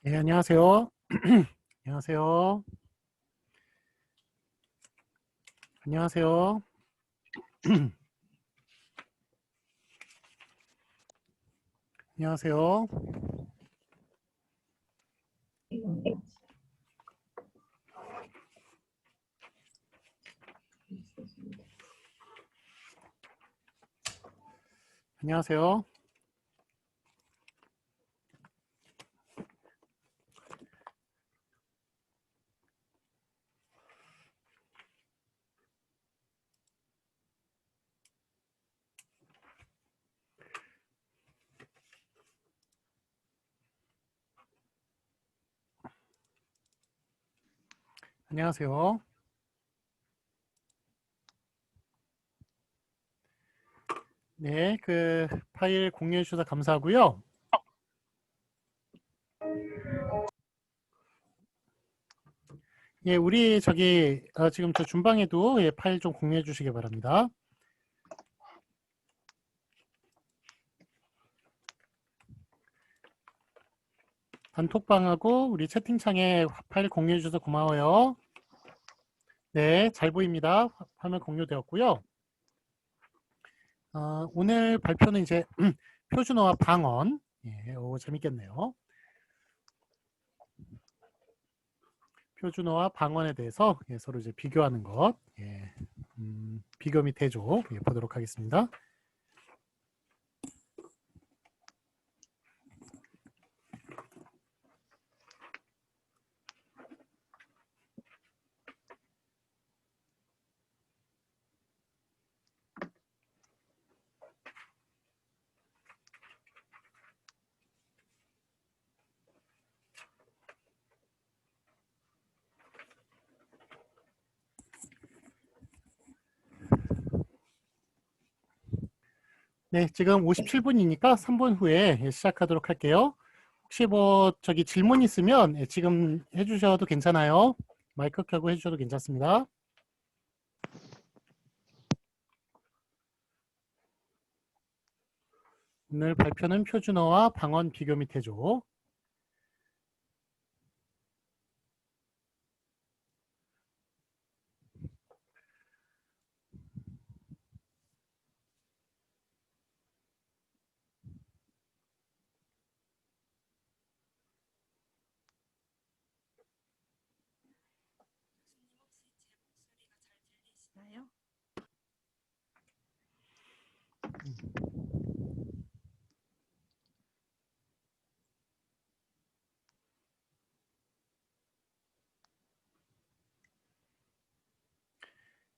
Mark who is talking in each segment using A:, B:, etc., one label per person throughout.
A: 네, 안녕하세요. 안녕하세요. 안녕하세요. 안녕하세요. 안녕하세요. 안녕하세요. 네, 그 파일 공유해 주셔서 감사하고요. 예, 우리 저기 지금 저 준방에도 파일 좀 공유해 주시기 바랍니다. 단톡방하고 우리 채팅창에 파일 공유해 주셔서 고마워요. 네, 잘 보입니다. 화면 공유되었고요. 오늘 발표는 이제 표준어와 방언. 예, 재밌겠네요. 표준어와 방언에 대해서 서로 이제 비교하는 것, 비교 및 대조 보도록 하겠습니다. 네, 지금 57분이니까 3분 후에 시작하도록 할게요. 혹시 뭐 저기 질문 있으면 지금 해주셔도 괜찮아요. 마이크 켜고 해주셔도 괜찮습니다. 오늘 발표는 표준어와 방언 비교 및 대조.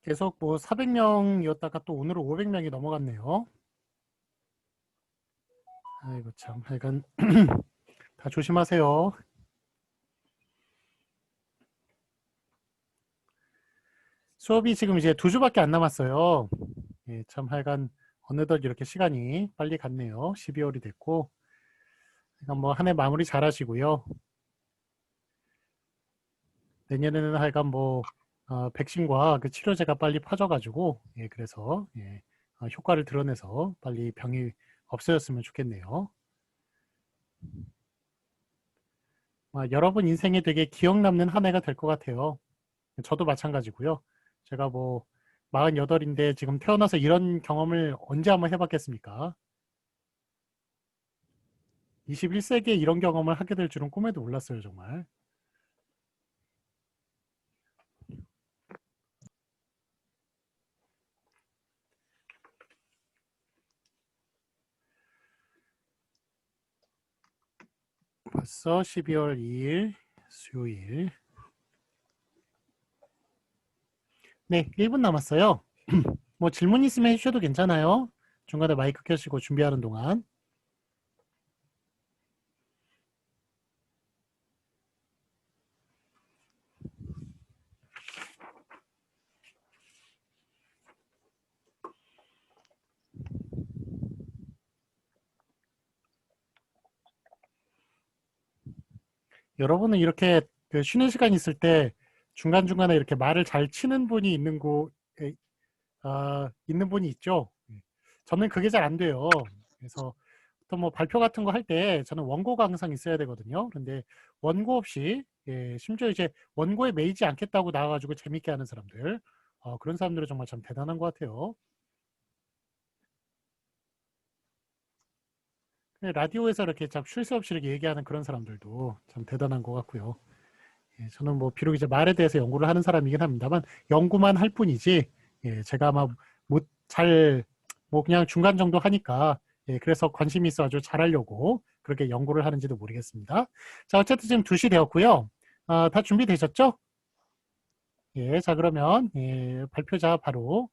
A: 계속 뭐 400명이었다가 또 오늘은 500명이 넘어갔네요. 아이고 참, 하여간 다 조심하세요. 수업이 지금 이제 2주밖에 안 남았어요. 예, 참 하여간 어느덧 이렇게 시간이 빨리 갔네요. 12월이 됐고, 그러니까 뭐 한 해 마무리 잘 하시고요. 내년에는 하여간 뭐 백신과 그 치료제가 빨리 퍼져가지고, 예, 그래서 효과를 드러내서 빨리 병이 없어졌으면 좋겠네요. 여러분 인생에 되게 기억 남는 한 해가 될 것 같아요. 저도 마찬가지고요. 제가 뭐 48인데 지금 태어나서 이런 경험을 언제 한번 해봤겠습니까? 21세기에 이런 경험을 하게 될 줄은 꿈에도 몰랐어요, 정말. 벌써 12월 2일 수요일. 네, 1분 남았어요. 뭐 질문 있으면 해주셔도 괜찮아요. 중간에 마이크 켜시고 준비하는 동안. 여러분은 이렇게 그 쉬는 시간 있을 때 중간중간에 이렇게 말을 잘 치는 분이 있는 분이 있죠. 저는 그게 잘 안 돼요. 그래서 또 뭐 발표 같은 거 할 때 저는 원고가 항상 있어야 되거든요. 그런데 원고 없이 심지어 이제 원고에 매이지 않겠다고 나와 가지고 재밌게 하는 사람들, 그런 사람들은 정말 참 대단한 것 같아요. 라디오에서 이렇게 참 쉴 새 없이 이렇게 얘기하는 그런 사람들도 참 대단한 것 같고요. 저는 뭐 비록 이제 말에 대해서 연구를 하는 사람이긴 합니다만 연구만 할 뿐이지, 제가 아마 못 잘 뭐 그냥 중간 정도 하니까, 그래서 관심이 있어 가지고 잘하려고 그렇게 연구를 하는지도 모르겠습니다. 자, 어쨌든 지금 2시 되었고요. 다 준비되셨죠? 자, 그러면 발표자 바로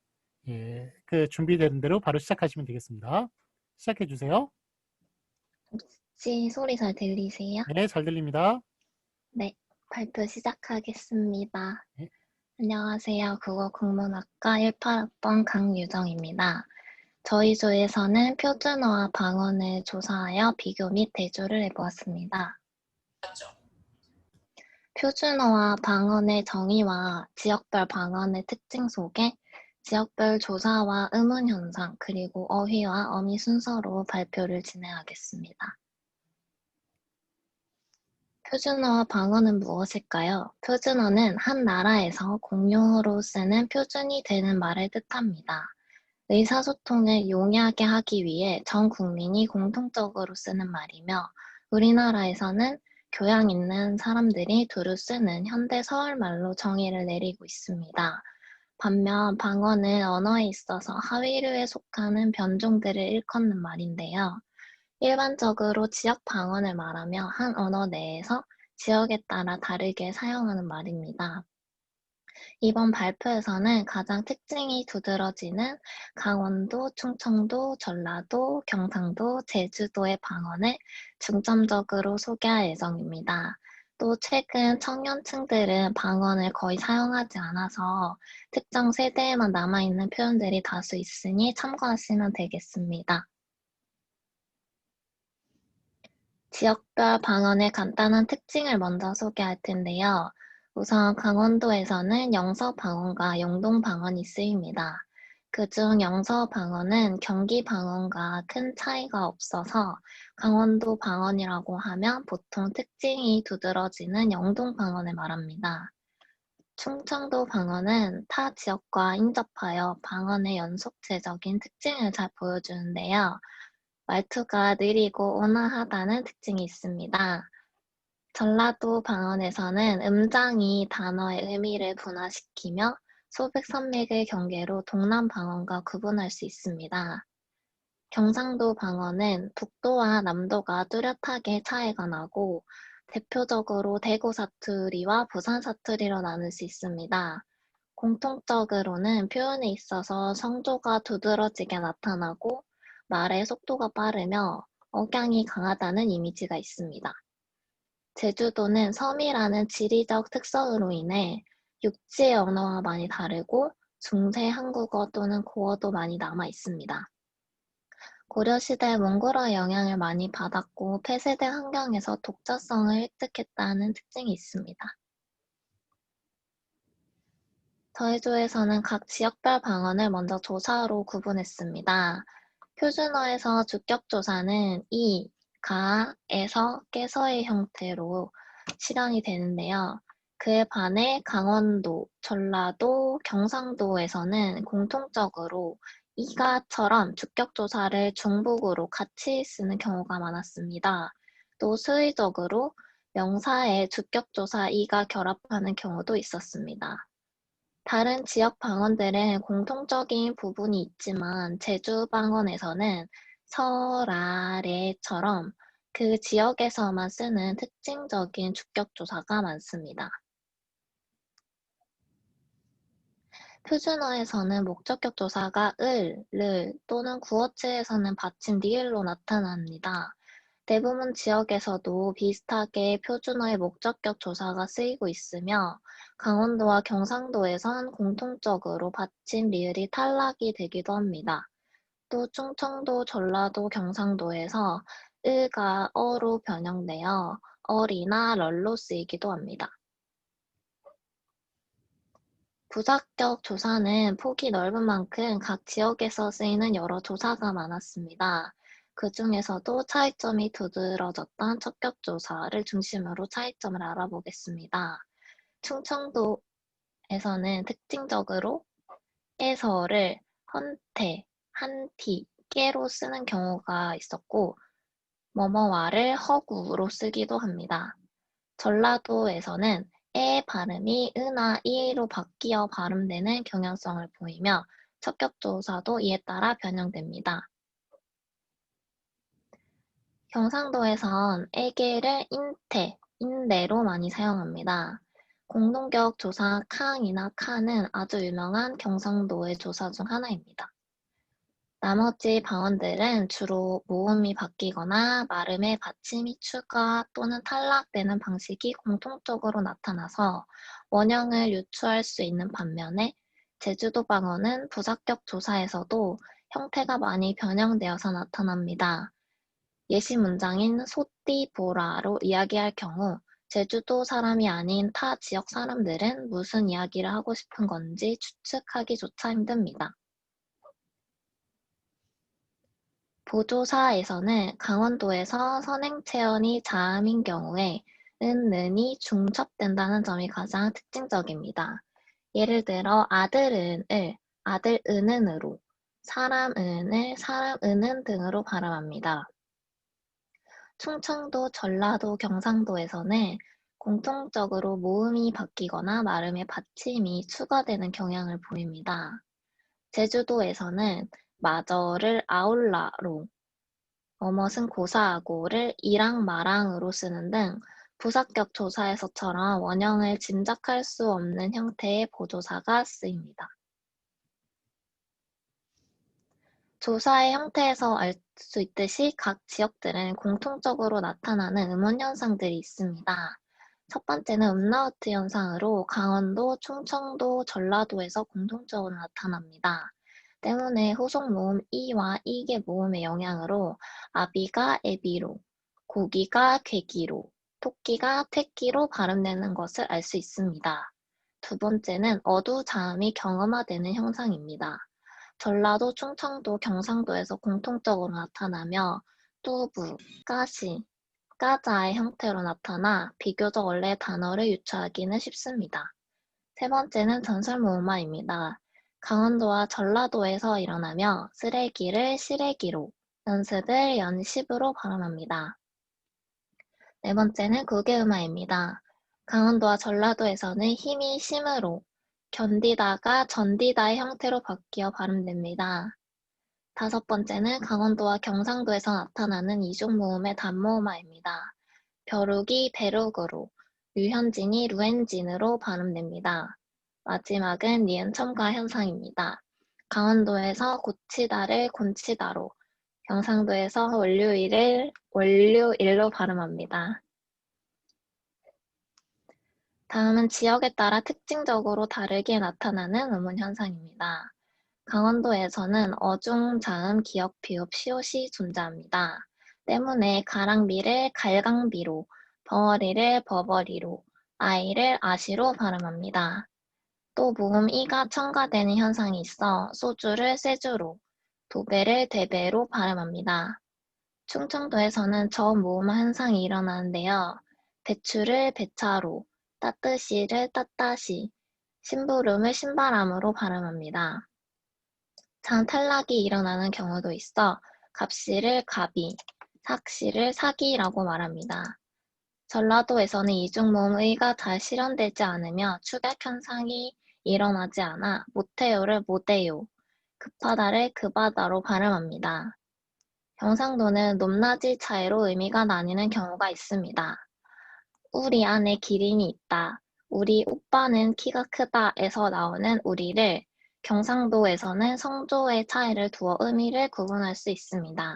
A: 그 준비되는 대로 바로 시작하시면 되겠습니다. 시작해 주세요.
B: 혹시 소리 잘 들리세요?
A: 네, 잘 들립니다.
B: 네, 발표 시작하겠습니다.
A: 네.
B: 안녕하세요. 국어국문학과 18학번 강유정입니다. 저희 조에서는 표준어와 방언을 조사하여 비교 및 대조를 해보았습니다. 표준어와 방언의 정의와 지역별 방언의 특징 속에 지역별 조사와 의문 현상, 그리고 어휘와 어미 순서로 발표를 진행하겠습니다. 표준어와 방언은 무엇일까요? 표준어는 한 나라에서 공용어로 쓰는 표준이 되는 말을 뜻합니다. 의사소통을 용이하게 하기 위해 전 국민이 공통적으로 쓰는 말이며, 우리나라에서는 교양 있는 사람들이 두루 쓰는 현대 서울말로 정의를 내리고 있습니다. 반면 방언은 언어에 있어서 하위류에 속하는 변종들을 일컫는 말인데요. 일반적으로 지역 방언을 말하며 한 언어 내에서 지역에 따라 다르게 사용하는 말입니다. 이번 발표에서는 가장 특징이 두드러지는 강원도, 충청도, 전라도, 경상도, 제주도의 방언을 중점적으로 소개할 예정입니다. 또 최근 청년층들은 방언을 거의 사용하지 않아서 특정 세대에만 남아있는 표현들이 다수 있으니 참고하시면 되겠습니다. 지역별 방언의 간단한 특징을 먼저 소개할 텐데요. 우선 강원도에서는 영서 방언과 영동 방언이 쓰입니다. 그중 영서 방언은 경기 방언과 큰 차이가 없어서 강원도 방언이라고 하면 보통 특징이 두드러지는 영동 방언을 말합니다. 충청도 방언은 타 지역과 인접하여 방언의 연속체적인 특징을 잘 보여주는데요. 말투가 느리고 온화하다는 특징이 있습니다. 전라도 방언에서는 음장이 단어의 의미를 분화시키며 소백산맥의 경계로 동남 방언과 구분할 수 있습니다. 경상도 방언은 북도와 남도가 뚜렷하게 차이가 나고 대표적으로 대구 사투리와 부산 사투리로 나눌 수 있습니다. 공통적으로는 표현에 있어서 성조가 두드러지게 나타나고 말의 속도가 빠르며 억양이 강하다는 이미지가 있습니다. 제주도는 섬이라는 지리적 특성으로 인해 육지의 언어와 많이 다르고 중세 한국어 또는 고어도 많이 남아 있습니다. 고려시대 몽골어 영향을 많이 받았고 폐쇄된 환경에서 독자성을 획득했다는 특징이 있습니다. 저희 조에서는 각 지역별 방언을 먼저 조사로 구분했습니다. 표준어에서 주격조사는 이, 가, 에서, 깨서의 형태로 실현이 되는데요. 그에 반해 강원도, 전라도, 경상도에서는 공통적으로 이가처럼 주격조사를 중복으로 같이 쓰는 경우가 많았습니다. 또 수의적으로 명사에 주격조사 이가 결합하는 경우도 있었습니다. 다른 지역 방언들은 공통적인 부분이 있지만 제주 방언에서는 설아래처럼 그 지역에서만 쓰는 특징적인 주격조사가 많습니다. 표준어에서는 목적격 조사가 을, 를 또는 구어체에서는 받침 리을로 나타납니다. 대부분 지역에서도 비슷하게 표준어의 목적격 조사가 쓰이고 있으며 강원도와 경상도에선 공통적으로 받침 리을이 탈락이 되기도 합니다. 또 충청도, 전라도, 경상도에서 을가 어로 변형되어 얼이나 럴로 쓰이기도 합니다. 부작격 조사는 폭이 넓은 만큼 각 지역에서 쓰이는 여러 조사가 많았습니다. 그 중에서도 차이점이 두드러졌던 척격조사를 중심으로 차이점을 알아보겠습니다. 충청도에서는 특징적으로 에서를 헌태, 한티, 깨로 쓰는 경우가 있었고 뭐뭐와를 허구로 쓰기도 합니다. 전라도에서는 의 발음이 으나 이로 바뀌어 발음되는 경향성을 보이며 척격조사도 이에 따라 변형됩니다. 경상도에선 에게를 인태, 인대로 많이 사용합니다. 공동격 조사 캉이나 칸은 아주 유명한 경상도의 조사 중 하나입니다. 나머지 방언들은 주로 모음이 바뀌거나 발음의 받침이 추가 또는 탈락되는 방식이 공통적으로 나타나서 원형을 유추할 수 있는 반면에 제주도 방언은 부사격 조사에서도 형태가 많이 변형되어서 나타납니다. 예시 문장인 소띠 보라로 이야기할 경우 제주도 사람이 아닌 타 지역 사람들은 무슨 이야기를 하고 싶은 건지 추측하기조차 힘듭니다. 보조사에서는 강원도에서 선행체언이 자음인 경우에 은이 중첩된다는 점이 가장 특징적입니다. 예를 들어 아들은을 아들은은으로, 사람은을 사람은은 등으로 발음합니다. 충청도, 전라도, 경상도에서는 공통적으로 모음이 바뀌거나 발음의 받침이 추가되는 경향을 보입니다. 제주도에서는 마저를 아울라로, 뭐뭇은 고사하고를 이랑 마랑으로 쓰는 등 부사격 조사에서처럼 원형을 짐작할 수 없는 형태의 보조사가 쓰입니다. 조사의 형태에서 알 수 있듯이 각 지역들은 공통적으로 나타나는 음원 현상들이 있습니다. 첫 번째는 음라우트 현상으로 강원도, 충청도, 전라도에서 공통적으로 나타납니다. 때문에 후속 모음 이와 이계 모음의 영향으로 아비가 애비로, 고기가 괴기로, 토끼가 퇴끼로 발음되는 것을 알 수 있습니다. 두 번째는 어두 자음이 경음화되는 현상입니다. 전라도, 충청도, 경상도에서 공통적으로 나타나며 뚜부, 까시, 까자의 형태로 나타나 비교적 원래의 단어를 유추하기는 쉽습니다. 세 번째는 전설모음화입니다. 강원도와 전라도에서 일어나며 쓰레기를 시래기로, 연습을 연십으로 발음합니다. 네 번째는 구개음화입니다. 강원도와 전라도에서는 힘이 심으로, 견디다가 전디다의 형태로 바뀌어 발음됩니다. 다섯 번째는 강원도와 경상도에서 나타나는 이중모음의 단모음화입니다. 벼룩이 배룩으로, 류현진이 루엔진으로 발음됩니다. 마지막은 니은 첨가 현상입니다. 강원도에서 고치다를 곤치다로, 경상도에서 월요일을 월요일로 발음합니다. 다음은 지역에 따라 특징적으로 다르게 나타나는 음운 현상입니다. 강원도에서는 어중, 자음, 기역, 비읍, 시옷이 존재합니다. 때문에 가랑비를 갈강비로, 벙어리를 버버리로, 아이를 아시로 발음합니다. 또 모음 이가 첨가되는 현상이 있어 소주를 세주로, 도배를 되배로 발음합니다. 충청도에서는 저모음 현상이 일어나는데요. 배추를 배차로, 따뜻이를 따따시, 심부름을 신바람으로 발음합니다. 장 탈락이 일어나는 경우도 있어 갑시를 갑이, 삭시를 사기라고 말합니다. 전라도에서는 이중모음 의가 잘 실현되지 않으며 축약 현상이 일어나지 않아 못해요를 못해요, 급하다를 급하다로 발음합니다. 경상도는 높낮이 차이로 의미가 나뉘는 경우가 있습니다. 우리 안에 기린이 있다, 우리 오빠는 키가 크다에서 나오는 우리를 경상도에서는 성조의 차이를 두어 의미를 구분할 수 있습니다.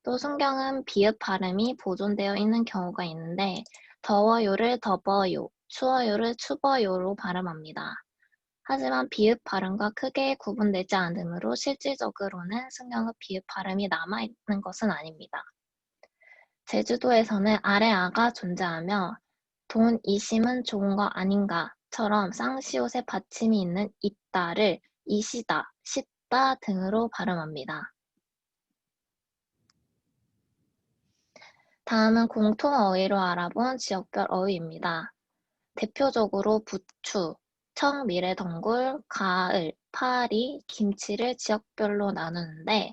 B: 또 순경은 비읍 발음이 보존되어 있는 경우가 있는데 더워요를 더버요, 추워요를 추버요로 발음합니다. 하지만 비읍 발음과 크게 구분되지 않으므로 실질적으로는 순경의 비읍 발음이 남아있는 것은 아닙니다. 제주도에서는 아래아가 존재하며 돈 이심은 좋은 거 아닌가처럼 쌍시옷의 받침이 있는 있다를 이시다, 싶다 등으로 발음합니다. 다음은 공통어휘로 알아본 지역별 어휘입니다. 대표적으로 부추, 청, 미래, 덩굴, 가을, 파리, 김치를 지역별로 나누는데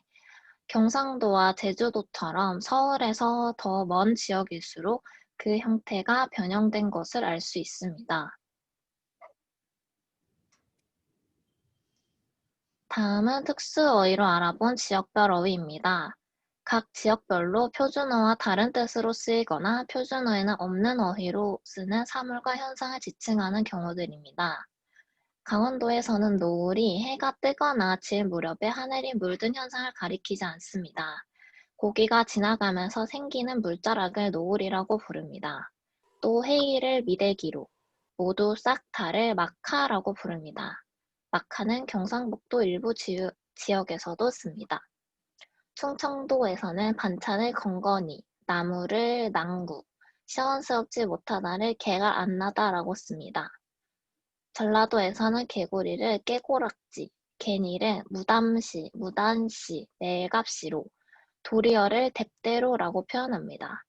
B: 경상도와 제주도처럼 서울에서 더 먼 지역일수록 그 형태가 변형된 것을 알 수 있습니다. 다음은 특수어휘로 알아본 지역별 어휘입니다. 각 지역별로 표준어와 다른 뜻으로 쓰이거나 표준어에는 없는 어휘로 쓰는 사물과 현상을 지칭하는 경우들입니다. 강원도에서는 노을이 해가 뜨거나 질 무렵에 하늘이 물든 현상을 가리키지 않습니다. 고기가 지나가면서 생기는 물자락을 노을이라고 부릅니다. 또 해일을 미대기로, 모두 싹 다를 마카라고 부릅니다. 마카는 경상북도 일부 지역에서도 씁니다. 충청도에서는 반찬을 건거니, 나무를 낭구, 시원스럽지 못하다를 개가 안 나다라고 씁니다. 전라도에서는 개구리를 깨고락지, 개니를 무단시, 멜갑시로, 도리어를 뎁대로라고 표현합니다.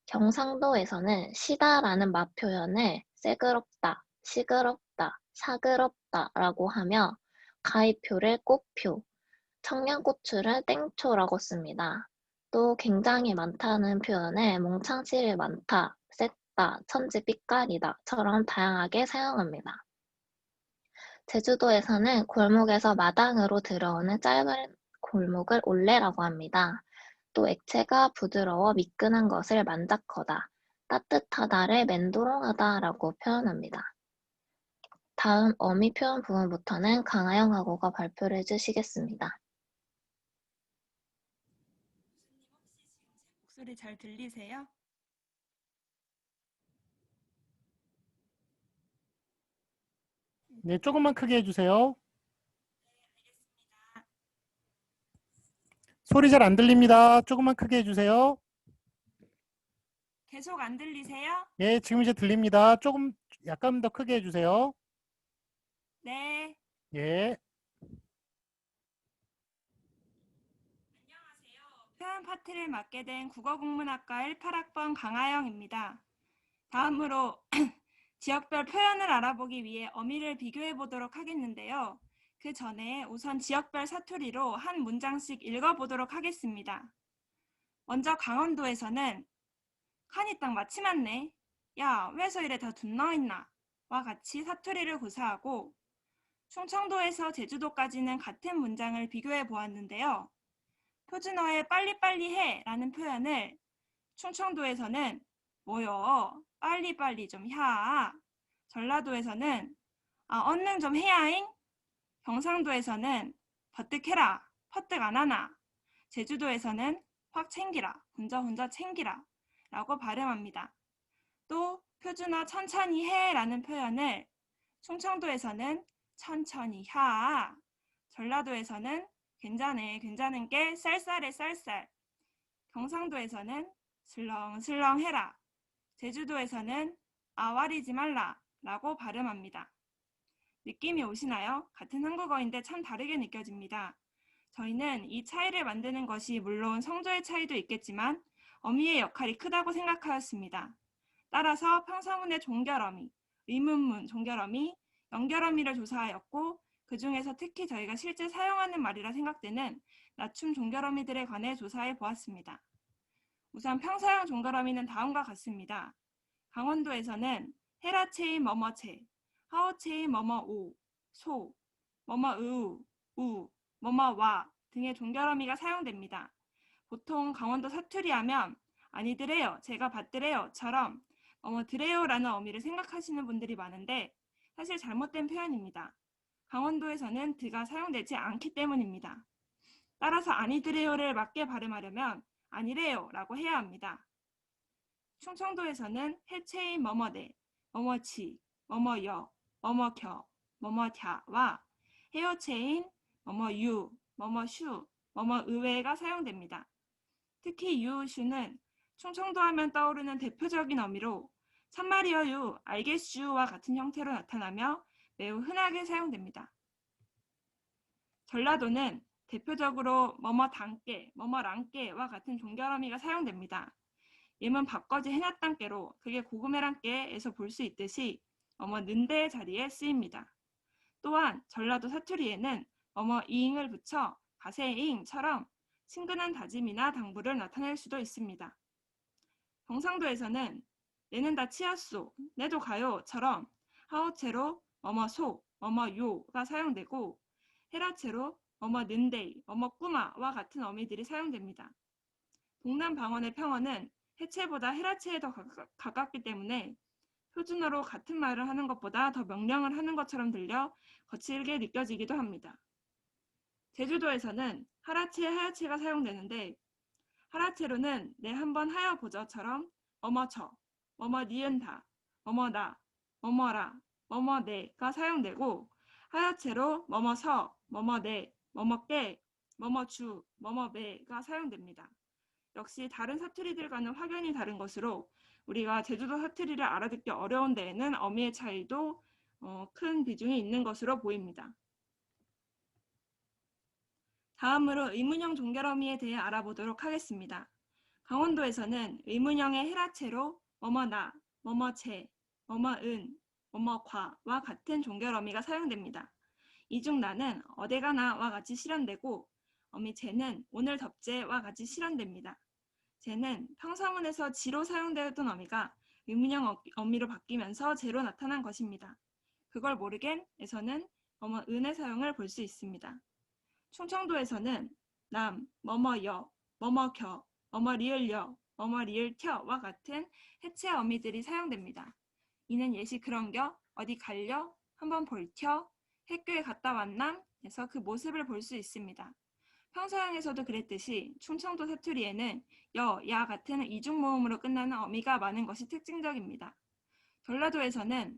B: 경상도에서는 시다라는 맛 표현을 새그럽다, 시끄럽다, 사그럽다라고 하며 가위표를 꽃표, 청양고추를 땡초라고 씁니다. 또 굉장히 많다는 표현을 몽창치를 많다, 셌다, 천지 삐까리다처럼 다양하게 사용합니다. 제주도에서는 골목에서 마당으로 들어오는 짧은 골목을 올레라고 합니다. 또 액체가 부드러워 미끈한 것을 만작거다, 따뜻하다를 맨도롱하다라고 표현합니다. 다음 어미 표현 부분부터는 강하영하고가 발표를 해주시겠습니다.
C: 목소리 잘 들리세요?
A: 네, 조금만 크게 해주세요. 소리 잘 안 들립니다. 조금만 크게 해주세요.
C: 계속 안 들리세요?
A: 예, 지금 이제 들립니다. 조금 약간 더 크게 해주세요.
C: 네.
A: 예.
C: 안녕하세요. 표현 파트를 맡게 된 국어국문학과 18학번 강하영입니다. 다음으로 지역별 표현을 알아보기 위해 어미를 비교해 보도록 하겠는데요. 그 전에 우선 지역별 사투리로 한 문장씩 읽어보도록 하겠습니다. 먼저 강원도에서는 칸이 딱 마치 맞네. 야, 왜서 이래 다 둔너있나? 와 같이 사투리를 구사하고 충청도에서 제주도까지는 같은 문장을 비교해 보았는데요. 표준어의 빨리빨리 해 라는 표현을 충청도에서는 뭐여 빨리빨리 좀 야, 전라도에서는 얼른 좀 해야잉, 경상도에서는 버뜩해라 퍼뜩 안 하나, 제주도에서는 확 챙기라 혼자 챙기라 라고 발음합니다. 또 표준어 천천히 해 라는 표현을 충청도에서는 천천히 하, 전라도에서는 괜찮은 게 쌀쌀해 쌀쌀, 경상도에서는 슬렁슬렁 해라, 제주도에서는 아와리지 말라 라고 발음합니다. 느낌이 오시나요? 같은 한국어인데 참 다르게 느껴집니다. 저희는 이 차이를 만드는 것이 물론 성조의 차이도 있겠지만 어미의 역할이 크다고 생각하였습니다. 따라서 평서문의 종결어미, 의문문 종결어미, 연결어미를 조사하였고 그 중에서 특히 저희가 실제 사용하는 말이라 생각되는 낮춤 종결어미들에 관해 조사해 보았습니다. 우선 평서형 종결어미는 다음과 같습니다. 강원도에서는 헤라체인 뭐뭐체, 하오체인 뭐뭐오, 소, 뭐뭐으우, 우, 뭐뭐와 등의 종결어미가 사용됩니다. 보통 강원도 사투리 하면 아니드래요, 제가 받드래요처럼 드래요라는 어미를 생각하시는 분들이 많은데 사실 잘못된 표현입니다. 강원도에서는 드가 사용되지 않기 때문입니다. 따라서 아니드래요를 맞게 발음하려면 아니래요라고 해야 합니다. 충청도에서는 해체인 뭐뭐대, 뭐뭐치, 뭐뭐여, 뭐뭐겨, 뭐뭐갸와 해어체인 뭐뭐유, 뭐뭐슈, 뭐뭐의외가 사용됩니다. 특히 유슈는 충청도 하면 떠오르는 대표적인 어미로 참말이여유, 알겠슈와 같은 형태로 나타나며 매우 흔하게 사용됩니다. 전라도는 대표적으로 뭐뭐단께, 뭐뭐랑께와 같은 종결어미가 사용됩니다. 예문 바꿔지 해놨단께로 그게 고구매란께에서 볼 수 있듯이 는데 자리에 쓰입니다. 또한 전라도 사투리에는 이잉을 붙여 가세잉처럼 친근한 다짐이나 당부를 나타낼 수도 있습니다. 경상도에서는 내는 다 치였소, 내도 가요처럼 하어체로 소, 요가 사용되고 헤라체로 는데이, 꾸마와 같은 어미들이 사용됩니다. 동남 방언의 평어는 해체보다 헤라체에 더 가깝기 때문에 표준어로 같은 말을 하는 것보다 더 명령을 하는 것처럼 들려 거칠게 느껴지기도 합니다. 제주도에서는 하라체, 하야체가 사용되는데 하라체로는 내 한번 하여 보죠처럼 저, 니은다, 나, 라, 네가 사용되고 하야체로 서, 네, 깨, 주, 매가 사용됩니다. 역시 다른 사투리들과는 확연히 다른 것으로 우리가 제주도 사투리를 알아듣기 어려운 데에는 어미의 차이도 큰 비중이 있는 것으로 보입니다. 다음으로 의문형 종결어미에 대해 알아보도록 하겠습니다. 강원도에서는 의문형의 헤라체로 나, 제, 은, 과와 같은 종결어미가 사용됩니다. 이 중 나는 어디 가나와 같이 실현되고 어미 제는 오늘 덥제와 같이 실현됩니다. 제는 평서문에서 지로 사용되었던 어미가 의문형 어미로 바뀌면서 제로 나타난 것입니다. 그걸 모르겐에서는 은의 사용을 볼 수 있습니다. 충청도에서는 남, 여, 겨, 리을여, 리을텨와 같은 해체 어미들이 사용됩니다. 이는 예시 그런겨, 어디 갈려, 한번 볼텨, 학교에 갔다 왔남에서 그 모습을 볼 수 있습니다. 평서양에서도 그랬듯이 충청도 사투리에는 여, 야 같은 이중 모음으로 끝나는 어미가 많은 것이 특징적입니다. 전라도에서는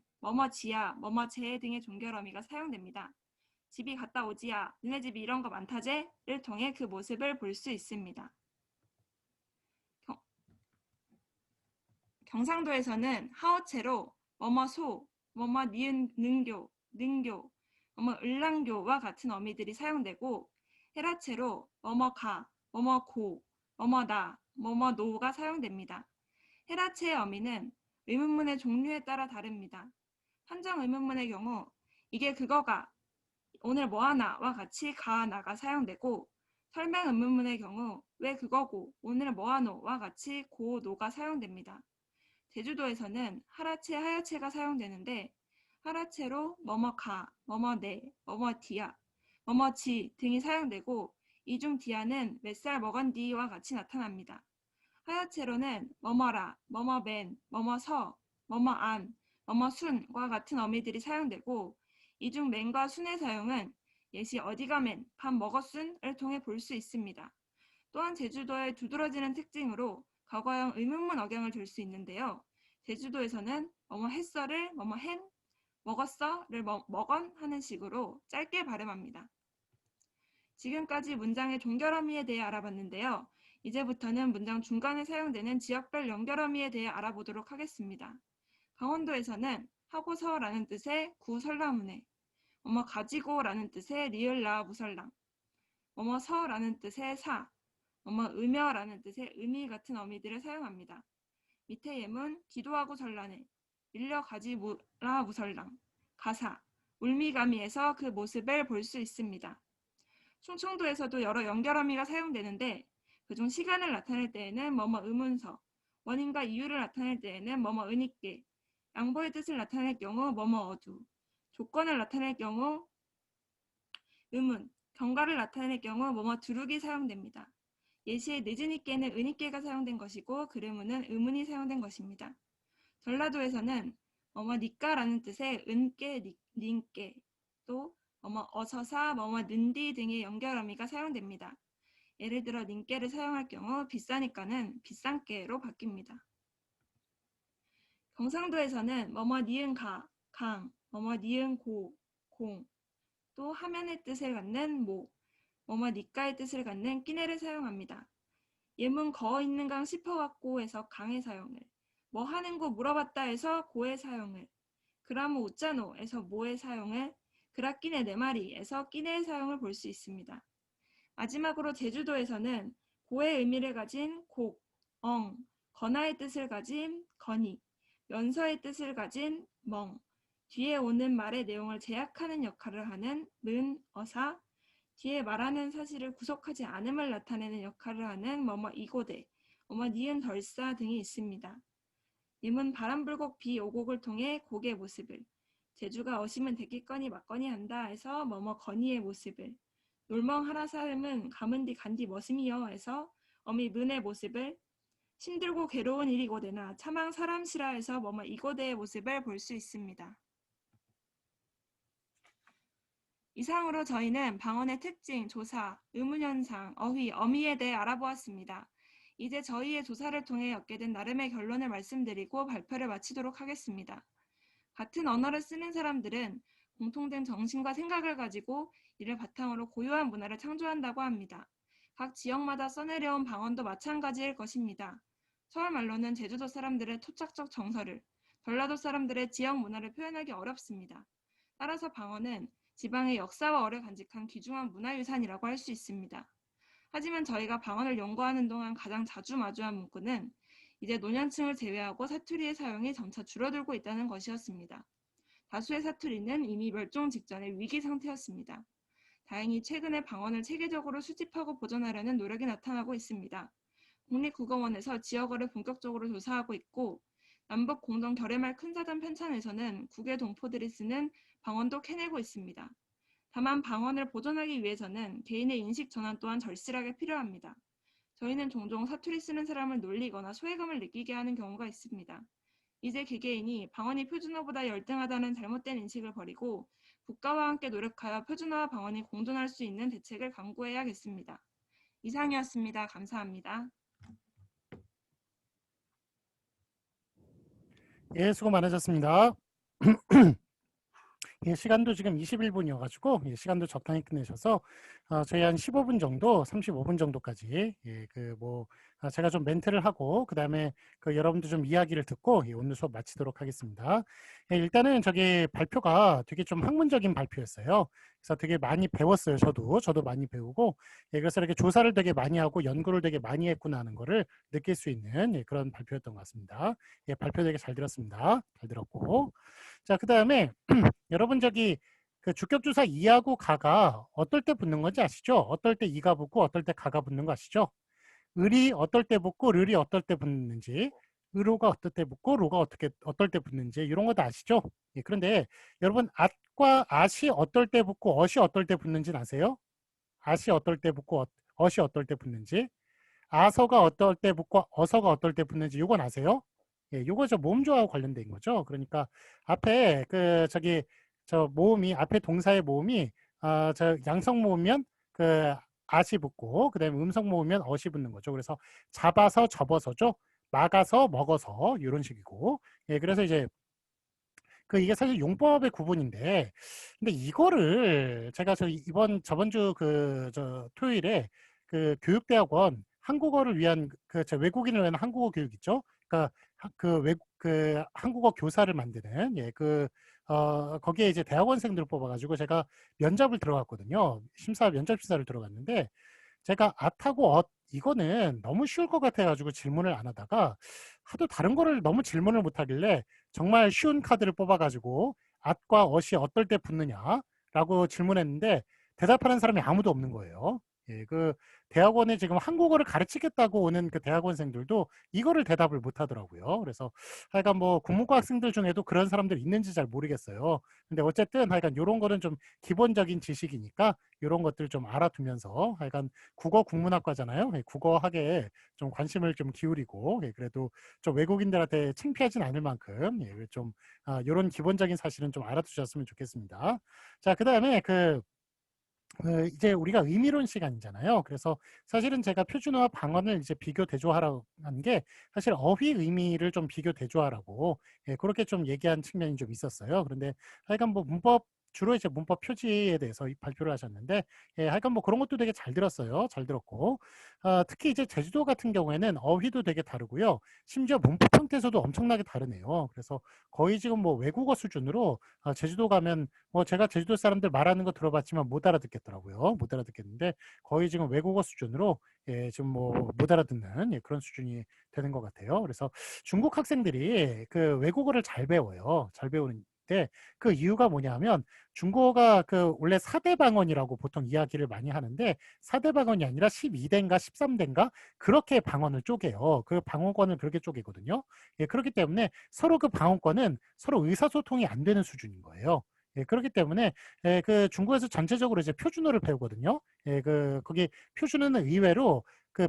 C: 지야, 제 등의 종결어미가 사용됩니다. 집이 갔다 오지야, 너네 집이 이런 거 많다제를 통해 그 모습을 볼 수 있습니다. 경상도에서는 하어체로 소, 니은 능교, 을랑교와 같은 어미들이 사용되고 헤라체로 가, 고, 나, 노가 사용됩니다. 헤라체의 어미는 의문문의 종류에 따라 다릅니다. 한정 의문문의 경우 이게 그거가, 오늘 뭐하나와 같이 가, 나가 사용되고 설명 의문문의 경우 왜 그거고, 오늘 뭐하노와 같이 고, 노가 사용됩니다. 제주도에서는 하라체, 하야체가 사용되는데 하라체로 가, 네, 디야, 지 등이 사용되고 이 중 디야는 몇 살 먹은디와 같이 나타납니다. 하야체로는 라, 맨, 서, 안, 순과 같은 어미들이 사용되고 이 중 맨과 순의 사용은 예시 어디가 맨, 밥 먹었순을 통해 볼 수 있습니다. 또한 제주도의 두드러지는 특징으로 과거형 의문문 억양을 둘 수 있는데요. 제주도에서는 했어를 햄, 먹었어를 먹언 하는 식으로 짧게 발음합니다. 지금까지 문장의 종결어미에 대해 알아봤는데요. 이제부터는 문장 중간에 사용되는 지역별 연결어미에 대해 알아보도록 하겠습니다. 강원도에서는 하고서라는 뜻의 구설라문에, 가지고라는 뜻의 리을라 무설랑, 서라는 뜻의 사, 음여라는 뜻의 의미 같은 어미들을 사용합니다. 밑에 예문 기도하고 설란에, 밀려가지 무라 무설랑, 가사, 울미가미에서 그 모습을 볼 수 있습니다. 충청도에서도 여러 연결어미가 사용되는데 그중 시간을 나타낼 때에는 의문서, 원인과 이유를 나타낼 때에는 은있게, 양보의 뜻을 나타낼 경우 어두, 조건을 나타낼 경우 의문, 경과를 나타낼 경우 두룩이 사용됩니다. 예시에 늦으니께는 은있게가 사용된 것이고 그르문은 의문이 사용된 것입니다. 전라도에서는 니까라는 뜻의 은께, 닌께, 또 어서사, 는디 등의 연결어미가 사용됩니다. 예를 들어 닌께를 사용할 경우 비싸니까는 비싼께로 바뀝니다. 경상도에서는 니은 가, 강, 니은 고, 공, 또 하면의 뜻을 갖는 모, 니까의 뜻을 갖는 끼네를 사용합니다. 예문 거 있는 강 싶어갖고에서 강의 사용을, 뭐 하는 거 물어봤다 해서 고의 사용을, 그라모 웃자노에서 모의 사용을, 그라끼네 네 마리에서 끼네의 사용을 볼 수 있습니다. 마지막으로 제주도에서는 고의 의미를 가진 곡, 건하의 뜻을 가진 건의, 연서의 뜻을 가진 멍, 뒤에 오는 말의 내용을 제약하는 역할을 하는 는, 어사, 뒤에 말하는 사실을 구속하지 않음을 나타내는 역할을 하는 뭐뭐 이고대, 뭐뭐 니은 덜사 등이 있습니다. 님은 바람불곡 비오곡을 통해 곡의 모습을, 제주가 어시면 대기거니 맞거니 한다 해서 뭐뭐 거니의 모습을, 놀멍하라 사람은 가문디 간디 머슴이여 해서 어미 문의 모습을, 힘들고 괴로운 일이고대나 차망 사람시라 해서 뭐뭐 이고대의 모습을 볼 수 있습니다. 이상으로 저희는 방언의 특징, 조사, 의문현상, 어휘, 어미에 대해 알아보았습니다. 이제 저희의 조사를 통해 얻게 된 나름의 결론을 말씀드리고 발표를 마치도록 하겠습니다. 같은 언어를 쓰는 사람들은 공통된 정신과 생각을 가지고 이를 바탕으로 고유한 문화를 창조한다고 합니다. 각 지역마다 써내려온 방언도 마찬가지일 것입니다. 서울 말로는 제주도 사람들의 토착적 정서를, 전라도 사람들의 지역 문화를 표현하기 어렵습니다. 따라서 방언은 지방의 역사와 어를 간직한 귀중한 문화유산이라고 할 수 있습니다. 하지만 저희가 방언을 연구하는 동안 가장 자주 마주한 문구는 이제 노년층을 제외하고 사투리의 사용이 점차 줄어들고 있다는 것이었습니다. 다수의 사투리는 이미 멸종 직전의 위기 상태였습니다. 다행히 최근에 방언을 체계적으로 수집하고 보존하려는 노력이 나타나고 있습니다. 국립국어원에서 지역어를 본격적으로 조사하고 있고, 남북 공동 결의말 큰사전 편찬에서는 국외 동포들이 쓰는 방언도 캐내고 있습니다. 다만 방언을 보존하기 위해서는 개인의 인식 전환 또한 절실하게 필요합니다. 저희는 종종 사투리 쓰는 사람을 놀리거나 소외감을 느끼게 하는 경우가 있습니다. 이제 개개인이 방언이 표준어보다 열등하다는 잘못된 인식을 버리고 국가와 함께 노력하여 표준어와 방언이 공존할 수 있는 대책을 강구해야겠습니다. 이상이었습니다. 감사합니다.
A: 예, 수고 많으셨습니다. 예, 시간도 지금 21분이어가지고 시간도 적당히 끝내셔서 저희 한 15분 정도, 35분 정도까지 제가 좀 멘트를 하고 그 다음에 여러분들 좀 이야기를 듣고 오늘 수업 마치도록 하겠습니다. 예, 일단은 저기 발표가 되게 좀 학문적인 발표였어요. 그래서 되게 많이 배웠어요. 저도 많이 배우고 그래서 이렇게 조사를 되게 많이 하고 연구를 되게 많이 했구나 하는 거를 느낄 수 있는 그런 발표였던 것 같습니다. 예, 발표 되게 잘 들었습니다. 잘 들었고 자, 그 다음에 여러분 저기 그 주격주사 이하고 가가 어떨 때 붙는 건지 아시죠? 어떨 때 이가 붙고 어떨 때 가가 붙는 거 아시죠? 을이 어떨 때 붙고 르이 어떨 때 붙는지, 으로가 어떨 때 붙고 로가 어떨 때 붙는지 이런 거 다 아시죠? 예, 그런데 여러분 앗과 앗이 어떨 때 붙고 엇이 어떨 때 붙는지는 아세요? 앗이 어떨 때 붙고 엇이 어떨 때 붙는지, 아서가 어떨 때 붙고 어서가 어떨 때 붙는지 이건 아세요? 예, 요거 저 모음조하고 관련된 거죠. 그러니까 앞에 저 모음이 앞에 동사의 모음이 저 양성 모음이면 앗이 붙고 그다음에 음성 모음이면 엇이 붙는 거죠. 그래서 잡아서 접어서죠. 막아서 먹어서 이런 식이고. 예, 그래서 이제 이게 사실 용법의 구분인데, 근데 이거를 제가 저번 주 저 토요일에 교육대학원 한국어를 위한 저 외국인을 위한 한국어 교육 있죠? 그러니까 한국어 교사를 만드는 거기에 이제 대학원생들을 뽑아가지고 제가 면접을 들어갔거든요. 면접 심사를 들어갔는데 제가 앗하고 엇 이거는 너무 쉬울 것 같아가지고 질문을 안 하다가 하도 다른 거를 너무 질문을 못 하길래 정말 쉬운 카드를 뽑아가지고 앗과 엇이 어떨 때 붙느냐라고 질문했는데 대답하는 사람이 아무도 없는 거예요. 예, 대학원에 지금 한국어를 가르치겠다고 오는 대학원생들도 이거를 대답을 못 하더라고요. 그래서 하여간 국문과 학생들 중에도 그런 사람들이 있는지 잘 모르겠어요. 근데 어쨌든 하여간 이런 거는 좀 기본적인 지식이니까 이런 것들 좀 알아두면서 하여간 국어 국문학과잖아요. 국어학에 좀 관심을 좀 기울이고 그래도 좀 외국인들한테 창피하진 않을 만큼 좀 이런 기본적인 사실은 좀 알아두셨으면 좋겠습니다. 자, 그 다음에 이제 우리가 의미론 시간이잖아요. 그래서 사실은 제가 표준어와 방언을 이제 비교 대조하라고 한 게 사실 어휘 의미를 좀 비교 대조하라고 그렇게 좀 얘기한 측면이 좀 있었어요. 그런데 하여간 문법 주로 이제 문법 표지에 대해서 발표를 하셨는데 하여간 뭐 그런 것도 되게 잘 들었어요. 잘 들었고 특히 이제 제주도 같은 경우에는 어휘도 되게 다르고요. 심지어 문법 형태에서도 엄청나게 다르네요. 그래서 거의 지금 뭐 외국어 수준으로 제주도 가면 뭐 제가 제주도 사람들 말하는 거 들어봤지만 못 알아듣겠더라고요. 못 알아듣겠는데 거의 지금 외국어 수준으로 지금 뭐 못 알아듣는 그런 수준이 되는 것 같아요. 그래서 중국 학생들이 그 외국어를 잘 배워요. 잘 배우는데 그 이유가 뭐냐면 중국어가 그 원래 4대 방언이라고 보통 이야기를 많이 하는데 4대 방언이 아니라 12대인가 13대인가 그렇게 방언을 쪼개요. 그 방언권을 그렇게 쪼개거든요. 그렇기 때문에 서로 그 방언권은 서로 의사소통이 안 되는 수준인 거예요. 그렇기 때문에 그 중국에서 전체적으로 이제 표준어를 배우거든요. 거기 표준어는 의외로 그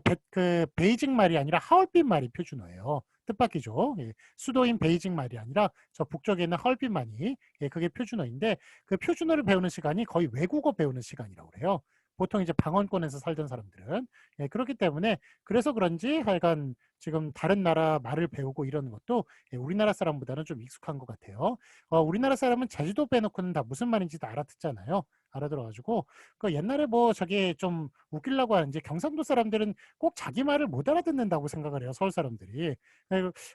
A: 베이징 말이 아니라 하얼빈 말이 표준어예요. 뜻밖이죠. 수도인 베이징 말이 아니라 저 북쪽에 있는 하얼빈 말이 그게 표준어인데 그 표준어를 배우는 시간이 거의 외국어 배우는 시간이라고 그래요. 보통 이제 방언권에서 살던 사람들은 그렇기 때문에 그래서 그런지 하여간 지금 다른 나라 말을 배우고 이러는 것도 우리나라 사람보다는 좀 익숙한 것 같아요. 우리나라 사람은 제주도 빼놓고는 다 무슨 말인지 다 알아듣잖아요. 알아들어가지고 그 옛날에 뭐 저기 좀 웃기려고 하는지 경상도 사람들은 꼭 자기 말을 못 알아듣는다고 생각을 해요. 서울 사람들이.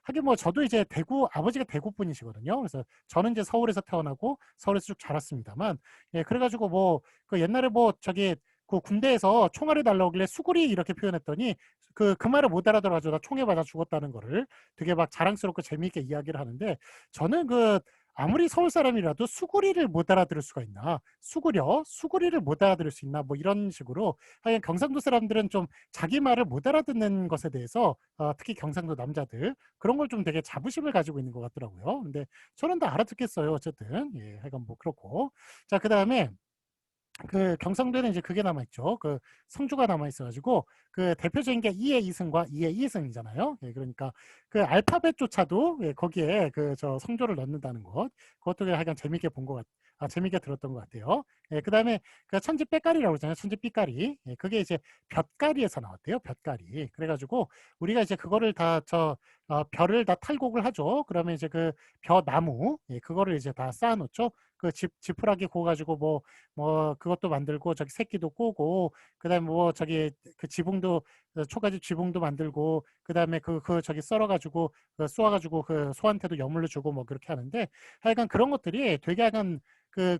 A: 하긴 뭐 저도 이제 대구 아버지가 대구 분이시거든요. 그래서 저는 이제 서울에서 태어나고 서울에서 쭉 자랐습니다만 그래가지고 뭐 그 옛날에 뭐 저기 그 군대에서 총알이 날라오길래 수구리 이렇게 표현했더니 그 말을 못 알아들어가지고 나 총에 맞아 죽었다는 거를 되게 막 자랑스럽고 재미있게 이야기를 하는데 저는 그 아무리 서울 사람이라도 수구리를 못 알아들을 수가 있나? 수구리를 못 알아들을 수 있나? 뭐 이런 식으로 하여간 경상도 사람들은 좀 자기 말을 못 알아듣는 것에 대해서 특히 경상도 남자들 그런 걸 좀 되게 자부심을 가지고 있는 것 같더라고요. 근데 저는 다 알아듣겠어요. 어쨌든 하여간 뭐 그렇고 자 그다음에 그 경상도에는 이제 그게 남아있죠. 그 성주가 남아있어가지고 그 대표적인 게 이의 이승과 이의 이승이잖아요. 그러니까 그 알파벳조차도 거기에 그 저 성조를 넣는다는 것, 그것도 하여간 재밌게 본 것 재밌게 들었던 것 같아요. 그다음에 그 천지 빼까리라고 그러잖아요. 천지 삐까리. 그게 이제 볕가리에서 나왔대요. 볕가리. 그래가지고 우리가 이제 그거를 다 별을 다 탈곡을 하죠. 그러면 이제 그 벼나무 그거를 이제 다 쌓아놓죠. 그 지푸라기 구워가지고 뭐 그것도 만들고 저기 새끼도 꼬고 그다음에 뭐 저기 그 지붕도 초가집 지붕도 만들고 그다음에 그 저기 썰어가지고 쏘아가지고 그 소한테도 여물로 주고 뭐 그렇게 하는데 하여간 그런 것들이 되게 약간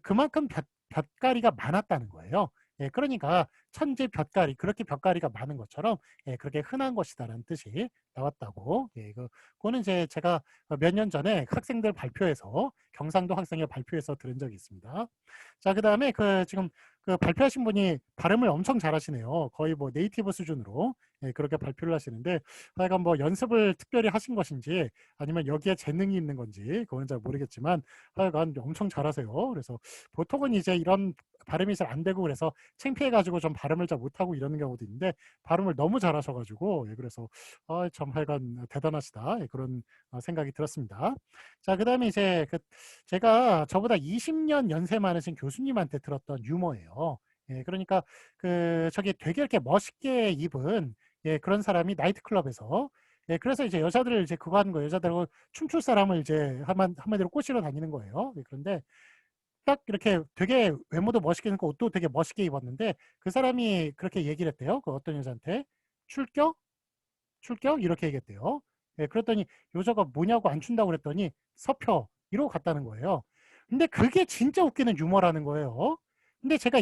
A: 그만큼 볕가리가 많았다는 거예요. 그러니까 천지 볕가리 그렇게 볕가리가 많은 것처럼 그렇게 흔한 것이다라는 뜻이 나왔다고. 그거는 이제 제가 몇 년 전에 학생들 발표에서 경상도 학생의 발표에서 들은 적이 있습니다. 자, 그다음에 지금 그 발표하신 분이 발음을 엄청 잘하시네요. 거의 뭐 네이티브 수준으로 그렇게 발표를 하시는데 하여간 뭐 연습을 특별히 하신 것인지 아니면 여기에 재능이 있는 건지 그건 잘 모르겠지만 하여간 엄청 잘하세요. 그래서 보통은 이제 이런 발음이 잘 안 되고 그래서 창피해가지고 좀 발음을 잘 못하고 이러는 경우도 있는데 발음을 너무 잘하셔가지고 그래서 참 하여간 대단하시다 그런 생각이 들었습니다. 자, 그다음에 이제 제가 저보다 20년 연세 많으신 교수님한테 들었던 유머예요. 그러니까 저기 되게 이렇게 멋있게 입은 그런 사람이 나이트클럽에서 그래서 이제 여자들을 이제 그거 하는 거예요. 여자들하고 춤출 사람을 이제 한마디로 꼬시러 다니는 거예요. 그런데 딱 이렇게 되게 외모도 멋있게 생고 옷도 되게 멋있게 입었는데 그 사람이 그렇게 얘기를 했대요. 그 어떤 여자한테 출겨? 출겨? 이렇게 얘기했대요. 그랬더니 여자가 뭐냐고 안 춘다고 그랬더니 서펴 이러고 갔다는 거예요. 근데 그게 진짜 웃기는 유머라는 거예요. 근데 제가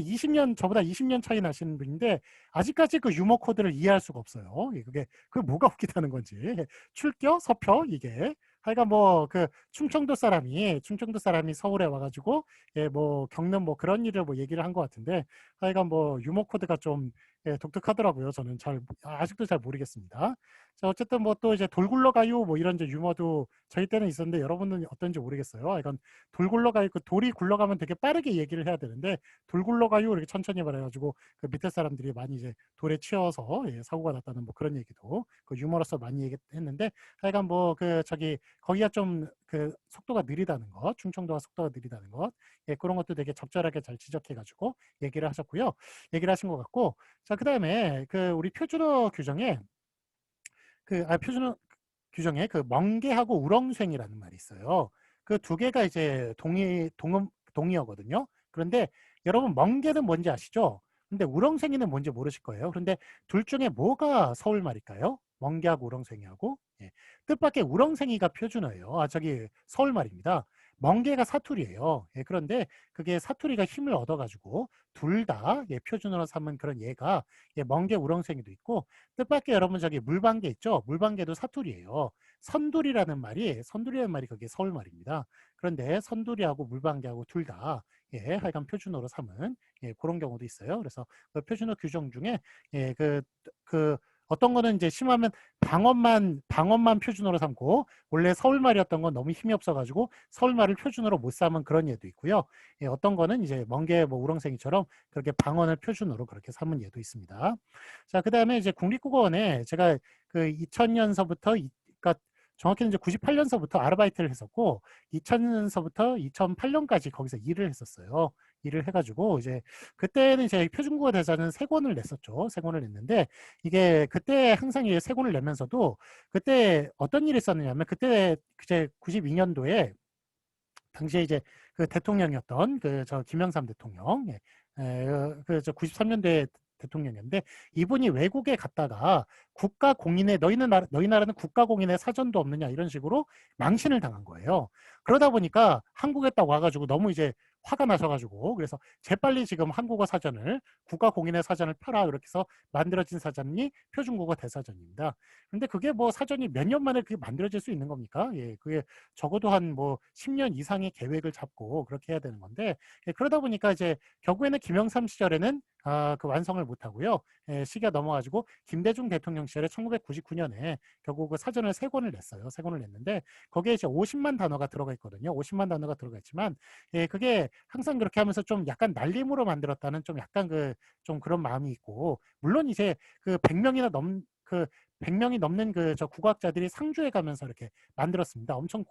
A: 저보다 20년 차이 나시는 분인데 아직까지 그 유머 코드를 이해할 수가 없어요. 그게 뭐가 웃기다는 건지. 출겨? 서펴? 이게. 하여간 뭐 충청도 사람이 서울에 와가지고 뭐 겪는 뭐 그런 일을 뭐 얘기를 한 것 같은데 하여간 뭐 유머 코드가 좀 독특하더라고요. 저는 아직도 잘 모르겠습니다. 자, 어쨌든 뭐 또 이제 돌 굴러가요 뭐 이런 이제 유머도 저희 때는 있었는데 여러분은 어떤지 모르겠어요. 이건 돌 굴러가요 그 돌이 굴러가면 되게 빠르게 얘기를 해야 되는데 돌 굴러가요 이렇게 천천히 말해가지고 그 밑에 사람들이 많이 이제 돌에 치여서 사고가 났다는 뭐 그런 얘기도 그 유머로서 많이 얘기했는데 하여간 뭐 저기 거기가 좀 그 속도가 느리다는 것, 충청도가 속도가 느리다는 것, 그런 것도 되게 적절하게 잘 지적해가지고 얘기를 하신 것 같고, 자 그다음에 우리 표준어 규정에 표준어 규정에 멍게하고 우렁쇠이라는 말이 있어요. 그 두 개가 이제 동의어거든요. 그런데 여러분 멍게는 뭔지 아시죠? 근데 우렁생이는 뭔지 모르실 거예요. 그런데 둘 중에 뭐가 서울말일까요? 멍게하고 우렁생이하고. 예. 뜻밖의 우렁생이가 표준어예요. 저기 서울말입니다. 멍게가 사투리예요. 예, 그런데 그게 사투리가 힘을 얻어가지고 둘 다 표준어로 삼은 그런 예가 멍게 우렁생이도 있고, 뜻밖의 여러분 저기 물방개 있죠? 물방개도 사투리예요. 선두리라는 말이 그게 서울말입니다. 그런데 선두리하고 물방개하고 둘 다 하여간 표준어로 삼은 그런 경우도 있어요. 그래서 그 표준어 규정 중에 그 어떤 거는 이제 심하면 방언만 표준어로 삼고, 원래 서울말이었던 건 너무 힘이 없어가지고 서울말을 표준어로 못 삼은 그런 예도 있고요. 어떤 거는 이제 멍게 뭐 우렁생이처럼 그렇게 방언을 표준어로 그렇게 삼은 예도 있습니다. 자, 그 다음에 이제 국립국어원에 제가 그 2000년서부터 그러니까 정확히는 이제 98년서부터 아르바이트를 했었고, 2000년서부터 2008년까지 거기서 일을 했었어요. 일을 해가지고 이제 그때는 이제 표준국어 대사는 3권을 냈었죠. 3권을 냈는데, 이게 그때 항상 이제 3권을 내면서도 그때 어떤 일이 있었느냐면, 그때 이제 92년도에 당시에 이제 그 대통령이었던 저 김영삼 대통령, 그저 93년도에 대통령이었는데, 이분이 외국에 갔다가 국가공인의 너희 나라는 국가공인의 사전도 없느냐 이런 식으로 망신을 당한 거예요. 그러다 보니까 한국에 딱 와가지고 너무 이제 화가 나셔가지고, 그래서 재빨리 지금 한국어 사전을 국가공인의 사전을 펴라 이렇게 해서 만들어진 사전이 표준국어 대사전입니다. 근데 그게 뭐 사전이 몇 년 만에 그게 만들어질 수 있는 겁니까? 그게 적어도 한 뭐 10년 이상의 계획을 잡고 그렇게 해야 되는 건데, 그러다 보니까 이제 결국에는 김영삼 시절에는 그 완성을 못 하고요. 시기가 넘어가지고 김대중 대통령 시절에 1999년에 결국 그 사전을 3권을 냈어요. 3권을 냈는데 거기에 이제 50만 단어가 들어가 있거든요. 50만 단어가 들어가 있지만 그게 항상 그렇게 하면서 좀 약간 날림으로 만들었다는 좀 약간 좀 그런 마음이 있고, 물론 이제 그 100명이 넘는 저 국어학자들이 상주해 가면서 이렇게 만들었습니다. 엄청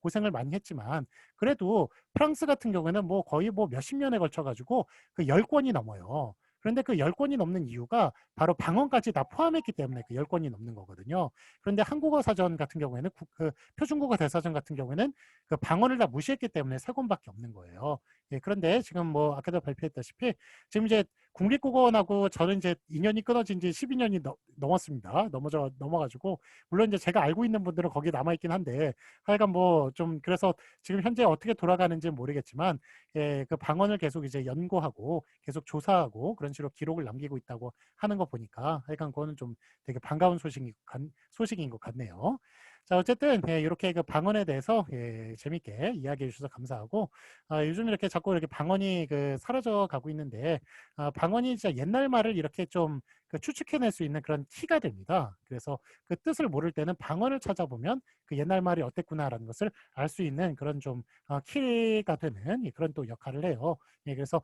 A: 고생을 많이 했지만, 그래도 프랑스 같은 경우에는 뭐 거의 뭐 몇십 년에 걸쳐 가지고 그 10권이 넘어요. 그런데 그 10권이 넘는 이유가 바로 방언까지 다 포함했기 때문에 그 10권이 넘는 거거든요. 그런데 한국어 사전 같은 경우에는 그 표준국어 대사전 같은 경우에는 그 방언을 다 무시했기 때문에 3권밖에 없는 거예요. 그런데 지금 뭐 아까도 발표했다시피 지금 이제 국립국어원하고 저는 이제 인연이 끊어진 지 12년이 넘었습니다. 넘어가지고, 물론 이제 제가 알고 있는 분들은 거기 남아있긴 한데, 하여간 뭐 좀 그래서 지금 현재 어떻게 돌아가는지 모르겠지만, 그 방언을 계속 이제 연구하고 계속 조사하고 그런 식으로 기록을 남기고 있다고 하는 거 보니까 하여간 그거는 좀 되게 반가운 소식인 것 같네요. 자, 어쨌든 이렇게 그 방언에 대해서 재밌게 이야기해 주셔서 감사하고, 요즘 이렇게 자꾸 이렇게 방언이 사라져 가고 있는데, 방언이 진짜 옛날 말을 이렇게 좀 추측해낼 수 있는 그런 키가 됩니다. 그래서 그 뜻을 모를 때는 방언을 찾아보면 그 옛날 말이 어땠구나라는 것을 알 수 있는 그런 좀 키가 되는 그런 또 역할을 해요. 그래서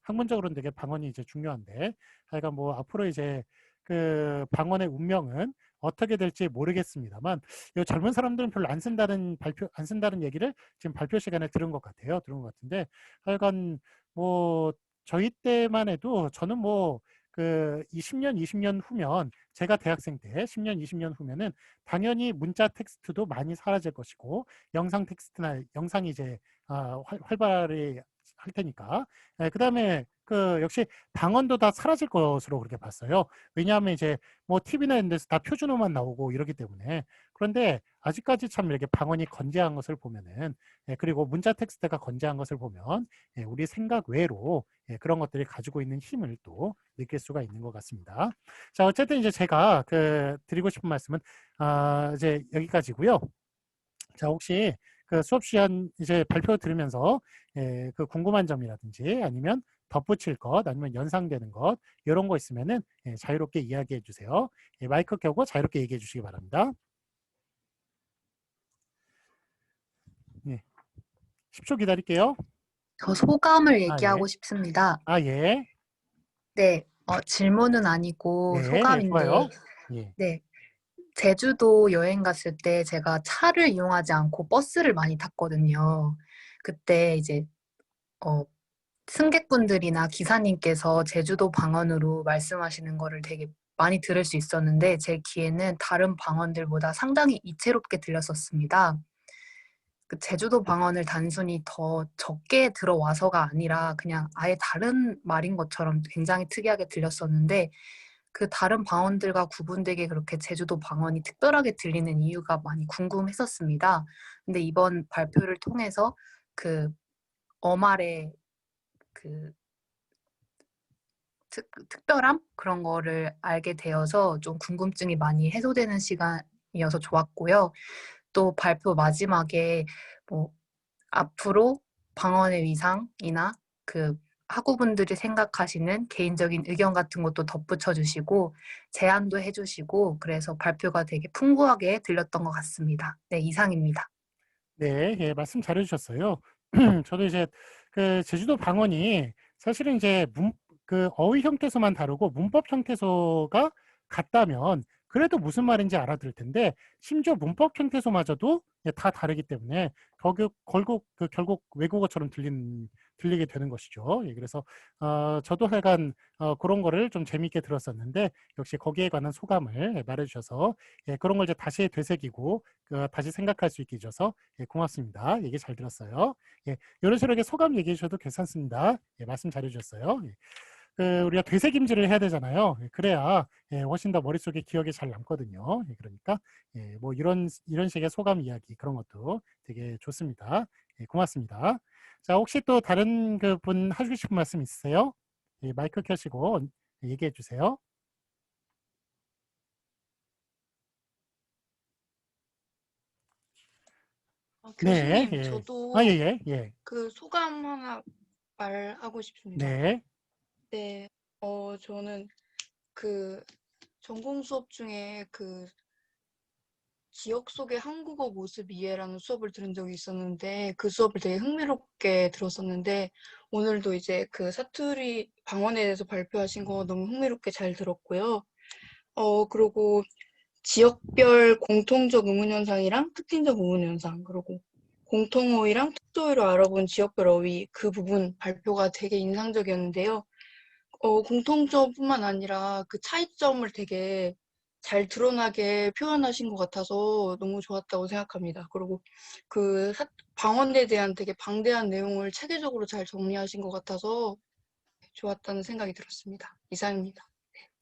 A: 학문적으로는 되게 방언이 이제 중요한데, 하여간 뭐 앞으로 이제 그 방언의 운명은 어떻게 될지 모르겠습니다만, 이 젊은 사람들은 별로 안 쓴다는 얘기를 지금 발표 시간에 들은 것 같은데, 하여간 뭐 저희 때만 해도 저는 뭐 그 20년 후면, 제가 대학생 때 10년, 20년 후면은 당연히 문자 텍스트도 많이 사라질 것이고, 영상 텍스트나 영상이 이제 활발히 할 테니까, 그다음에 역시 방언도 다 사라질 것으로 그렇게 봤어요. 왜냐하면 이제 뭐 TV나 이런 데서 다 표준어만 나오고 이러기 때문에. 그런데 아직까지 참 이렇게 방언이 건재한 것을 보면은, 그리고 문자 텍스트가 건재한 것을 보면, 우리 생각 외로 그런 것들이 가지고 있는 힘을 또 느낄 수가 있는 것 같습니다. 자, 어쨌든 이제 제가 드리고 싶은 말씀은 이제 여기까지고요. 자, 혹시 그 수업 시간 이제 발표 들으면서 그 궁금한 점이라든지 아니면 덧붙일 것, 아니면 연상되는 것, 이런 거 있으면은 자유롭게 이야기해 주세요. 마이크 켜고 자유롭게 얘기해 주시기 바랍니다. 10초 기다릴게요.
D: 저 소감을
A: 예.
D: 얘기하고 싶습니다.
A: 예.
D: 네, 질문은 아니고 소감인데,
A: 좋아요. 예.
D: 네, 제주도 여행 갔을 때 제가 차를 이용하지 않고 버스를 많이 탔거든요. 그때 이제 승객분들이나 기사님께서 제주도 방언으로 말씀하시는 거를 되게 많이 들을 수 있었는데, 제 귀에는 다른 방언들보다 상당히 이채롭게 들렸었습니다. 그 제주도 방언을 단순히 더 적게 들어와서가 아니라 그냥 아예 다른 말인 것처럼 굉장히 특이하게 들렸었는데 그 다른 방언들과 구분되게 그렇게 제주도 방언이 특별하게 들리는 이유가 많이 궁금했었습니다. 근데 이번 발표를 통해서 그 어말의 그 특별함? 그런 거를 알게 되어서 좀 궁금증이 많이 해소되는 시간이어서 좋았고요. 또 발표 마지막에 뭐 앞으로 방언의 위상이나 그 학우분들이 생각하시는 개인적인 의견 같은 것도 덧붙여 주시고 제안도 해주시고 그래서 발표가 되게 풍부하게 들렸던 것 같습니다. 네, 이상입니다.
A: 네, 예, 말씀 잘해주셨어요. 저도 이제 그 제주도 방언이 사실은 이제 그 어휘 형태소만 다르고 문법 형태소가 같다면 그래도 무슨 말인지 알아들을 텐데 심지어 문법 형태소마저도 예, 다 다르기 때문에 결국 외국어처럼 들리게 되는 것이죠. 예, 그래서 저도 하여간 그런 거를 좀 재미있게 들었었는데 역시 거기에 관한 소감을 말해주셔서 예, 그런 걸 이제 다시 되새기고 다시 생각할 수 있게 해줘서 예, 고맙습니다. 얘기 잘 들었어요. 예, 이런 식으로 소감 얘기해 주셔도 괜찮습니다. 예, 말씀 잘해 주셨어요. 예. 우리가 되새김질을 해야 되잖아요. 예, 그래야 예, 훨씬 더 머릿속에 기억에 잘 남거든요. 예, 그러니까 예, 뭐 이런 식의 소감 이야기 그런 것도 되게 좋습니다. 예, 고맙습니다. 자, 혹시 또 다른 분 하시고 싶은 말씀 있으세요? 예, 마이크 켜시고 얘기해 주세요. 네,
E: 교수님,
A: 예. 예,
E: 저도
A: 예, 예.
E: 그 소감 하나 말하고 싶습니다.
A: 네,
E: 네, 저는 그 전공 수업 중에 그 지역 속의 한국어 모습 이해라는 수업을 들은 적이 있었는데 그 수업을 되게 흥미롭게 들었었는데 오늘도 이제 그 사투리 방언에 대해서 발표하신 거 너무 흥미롭게 잘 들었고요. 그리고 지역별 공통적 의문 현상이랑 특징적 의문 현상, 그리고 공통어휘랑 특수어휘로 알아본 지역별 어휘 그 부분 발표가 되게 인상적이었는데요. 공통점뿐만 아니라 그 차이점을 되게 잘 드러나게 표현하신 것 같아서 너무 좋았다고 생각합니다. 그리고 그 방언에 대한 되게 방대한 내용을 체계적으로 잘 정리하신 것 같아서 좋았다는 생각이 들었습니다. 이상입니다.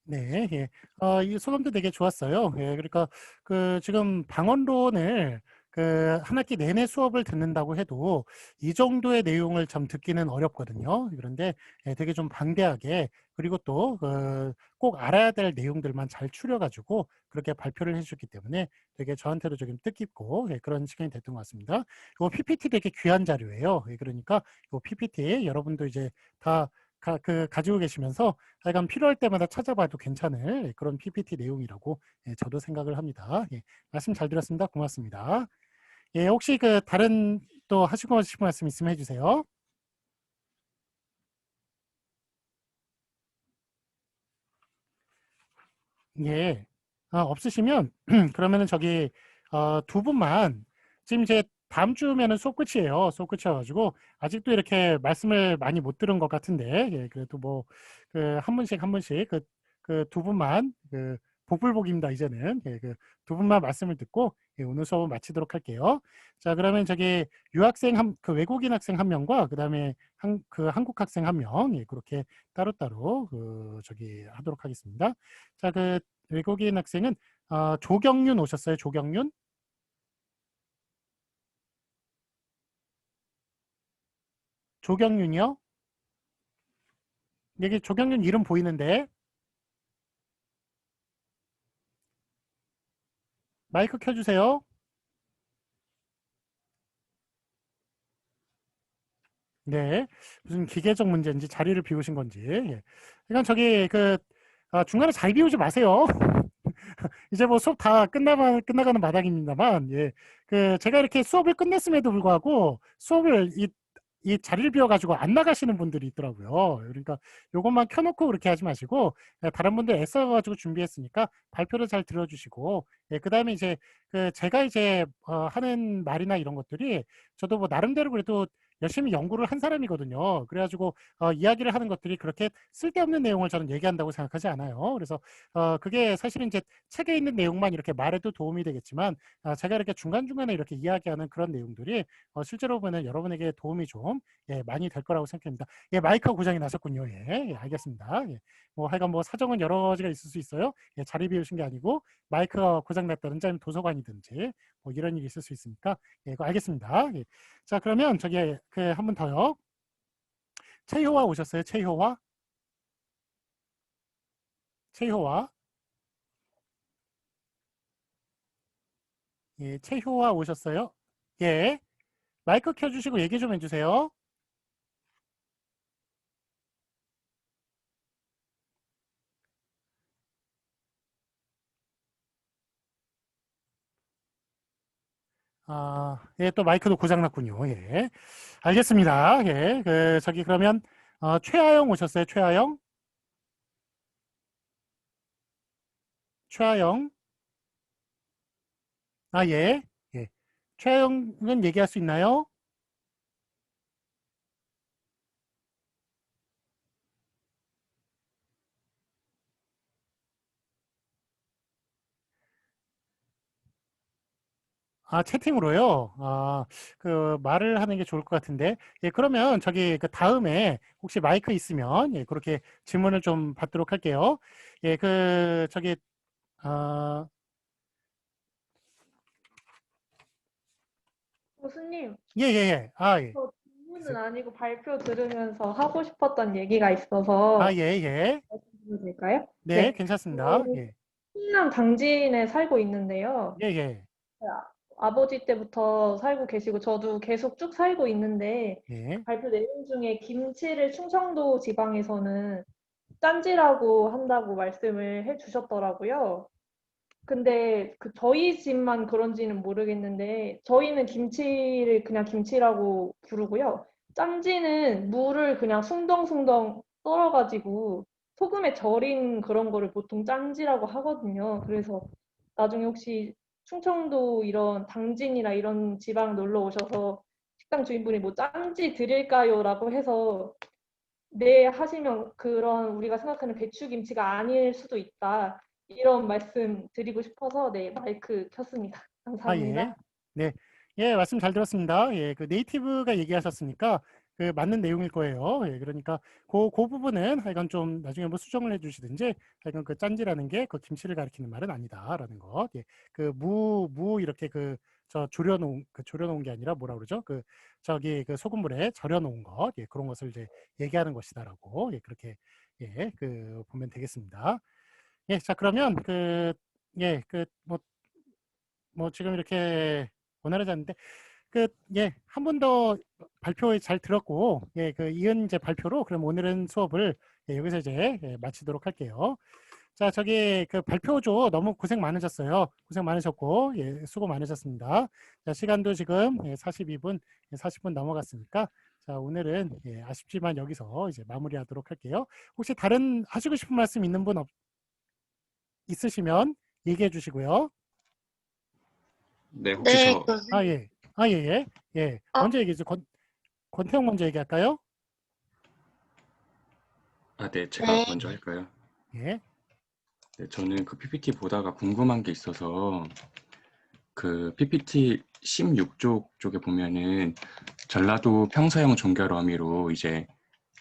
A: 네, 예. 이 소감도 되게 좋았어요. 예, 그러니까 지금 방언론을 한 학기 내내 수업을 듣는다고 해도 이 정도의 내용을 참 듣기는 어렵거든요. 그런데 예, 되게 좀 방대하게 그리고 또 꼭 알아야 될 내용들만 잘 추려가지고 그렇게 발표를 해주셨기 때문에 되게 저한테도 조금 뜻깊고 예, 그런 시간이 됐던 것 같습니다. 이 PPT 되게 귀한 자료예요. 예, 그러니까 이 PPT 여러분도 이제 다 가지고 계시면서 하여간 필요할 때마다 찾아봐도 괜찮을 그런 PPT 내용이라고 예, 저도 생각을 합니다. 예, 말씀 잘 들었습니다. 고맙습니다. 예, 혹시 다른 또 하시고 싶은 말씀 있으면 해주세요. 예, 없으시면 그러면은 저기 두 분만 지금 이제 다음 주면은 수업 끝이에요. 수업 끝이어가지고 아직도 이렇게 말씀을 많이 못 들은 것 같은데 예, 그래도 뭐 한 분씩 두 분만 복불복입니다. 이제는 예, 두 분만 말씀을 듣고 예, 오늘 수업은 마치도록 할게요. 자, 그러면 저기 유학생 외국인 학생 한 명과 그다음에 한국 학생 한 명, 예, 그렇게 따로따로 저기 하도록 하겠습니다. 자, 외국인 학생은 조경윤 오셨어요. 조경윤? 조경윤이요? 여기 조경윤 이름 보이는데 마이크 켜주세요. 네, 무슨 기계적 문제인지 자리를 비우신 건지. 예. 그러니까 저기 중간에 자리 비우지 마세요. 이제 뭐 수업 다 끝나가는 마당입니다만, 예. 제가 이렇게 수업을 끝냈음에도 불구하고 수업을 이 자리를 비워가지고 안 나가시는 분들이 있더라고요. 그러니까 요것만 켜놓고 그렇게 하지 마시고 다른 분들 애써가지고 준비했으니까 발표를 잘 들어주시고 예, 그다음에 이제 제가 이제 하는 말이나 이런 것들이 저도 뭐 나름대로 그래도 열심히 연구를 한 사람이거든요. 그래가지고 이야기를 하는 것들이 그렇게 쓸데없는 내용을 저는 얘기한다고 생각하지 않아요. 그래서 그게 사실은 이제 책에 있는 내용만 이렇게 말해도 도움이 되겠지만 제가 이렇게 중간중간에 이렇게 이야기하는 그런 내용들이 실제로 보면 여러분에게 도움이 좀 많이 될 거라고 생각합니다. 예, 마이크가 고장이 나셨군요. 예, 알겠습니다. 예, 뭐 하여간 뭐 사정은 여러 가지가 있을 수 있어요. 예, 자리 비우신 게 아니고 마이크가 고장 났다든지 아니면 도서관이든지 뭐 이런 일이 있을 수 있으니까 예, 그거 알겠습니다. 예. 자, 그러면 저기 한 분 더요. 최효화 오셨어요? 최효화? 최효화? 예, 최효화 오셨어요? 예. 마이크 켜주시고 얘기 좀 해주세요. 예, 또 마이크도 고장났군요. 예. 알겠습니다. 예. 저기 그러면 최하영 오셨어요? 최하영? 최하영? 예. 예. 최하영은 얘기할 수 있나요? 채팅으로요? 그 말을 하는 게 좋을 것 같은데. 예, 그러면 저기 그 다음에 혹시 마이크 있으면 예, 그렇게 질문을 좀 받도록 할게요. 예, 저기 아,
F: 교수님,
A: 예. 예.
F: 저 질문은 아니고 발표 들으면서 하고 싶었던 얘기가 있어서
A: 예.
F: 말씀드려도 될까요?
A: 네,
F: 네.
A: 괜찮습니다. 예.
F: 충남 당진에 살고 있는데요.
A: 예.
F: 아버지 때부터 살고 계시고 저도 계속 쭉 살고 있는데
A: 예.
F: 발표 내용 중에 김치를 충청도 지방에서는 짠지라고 한다고 말씀을 해주셨더라고요. 근데 저희 집만 그런지는 모르겠는데 저희는 김치를 그냥 김치라고 부르고요. 짠지는 물을 그냥 숭덩숭덩 썰어가지고 소금에 절인 그런 거를 보통 짠지라고 하거든요. 그래서 나중에 혹시 충청도 이런 당진이나 이런 지방 놀러 오셔서 식당 주인분이 뭐 짠지 드릴까요? 라고 해서 네 하시면 그런 우리가 생각하는 배추김치가 아닐 수도 있다. 이런 말씀 드리고 싶어서 네, 마이크 켰습니다.
A: 예.
F: 감사합니다.
A: 네. 예, 말씀 잘 들었습니다. 예, 그 네이티브가 얘기하셨으니까 그 맞는 내용일 거예요. 예, 그러니까 그 부분은 하여간 좀 나중에 뭐 수정을 해주시든지 하여간 그 짠지라는 게 그 김치를 가리키는 말은 아니다라는 것. 예, 그 무 이렇게 졸여놓은 게 아니라 뭐라 그러죠? 저기 그 소금물에 절여놓은 것. 예, 그런 것을 이제 얘기하는 것이다라고 예, 그렇게 예, 보면 되겠습니다. 예, 자 그러면 예, 뭐 지금 이렇게 원활하지 않는데 한 번 더 발표 잘 들었고 이은 이제 발표로 그럼 오늘은 수업을 여기서 이제 마치도록 할게요. 자, 저기 발표조 너무 고생 많으셨어요. 고생 많으셨고 수고 많으셨습니다. 자, 시간도 지금 42분, 40분 넘어갔으니까 자, 오늘은 아쉽지만 여기서 이제 마무리하도록 할게요. 혹시 다른 하시고 싶은 말씀 있는 분 있으시면 얘기해 주시고요.
G: 네, 혹시
B: 네,
G: 저,
B: 교수님.
A: 예.
B: 어.
A: 먼저 얘기해 주세요. 권태형 먼저 얘기할까요?
G: 네, 제가
B: 네.
G: 먼저 할까요?
A: 예.
G: 네, 저는 그 PPT 보다가 궁금한 게 있어서 그 PPT 16쪽 쪽에 보면은 전라도 평서형 종결 어미로 이제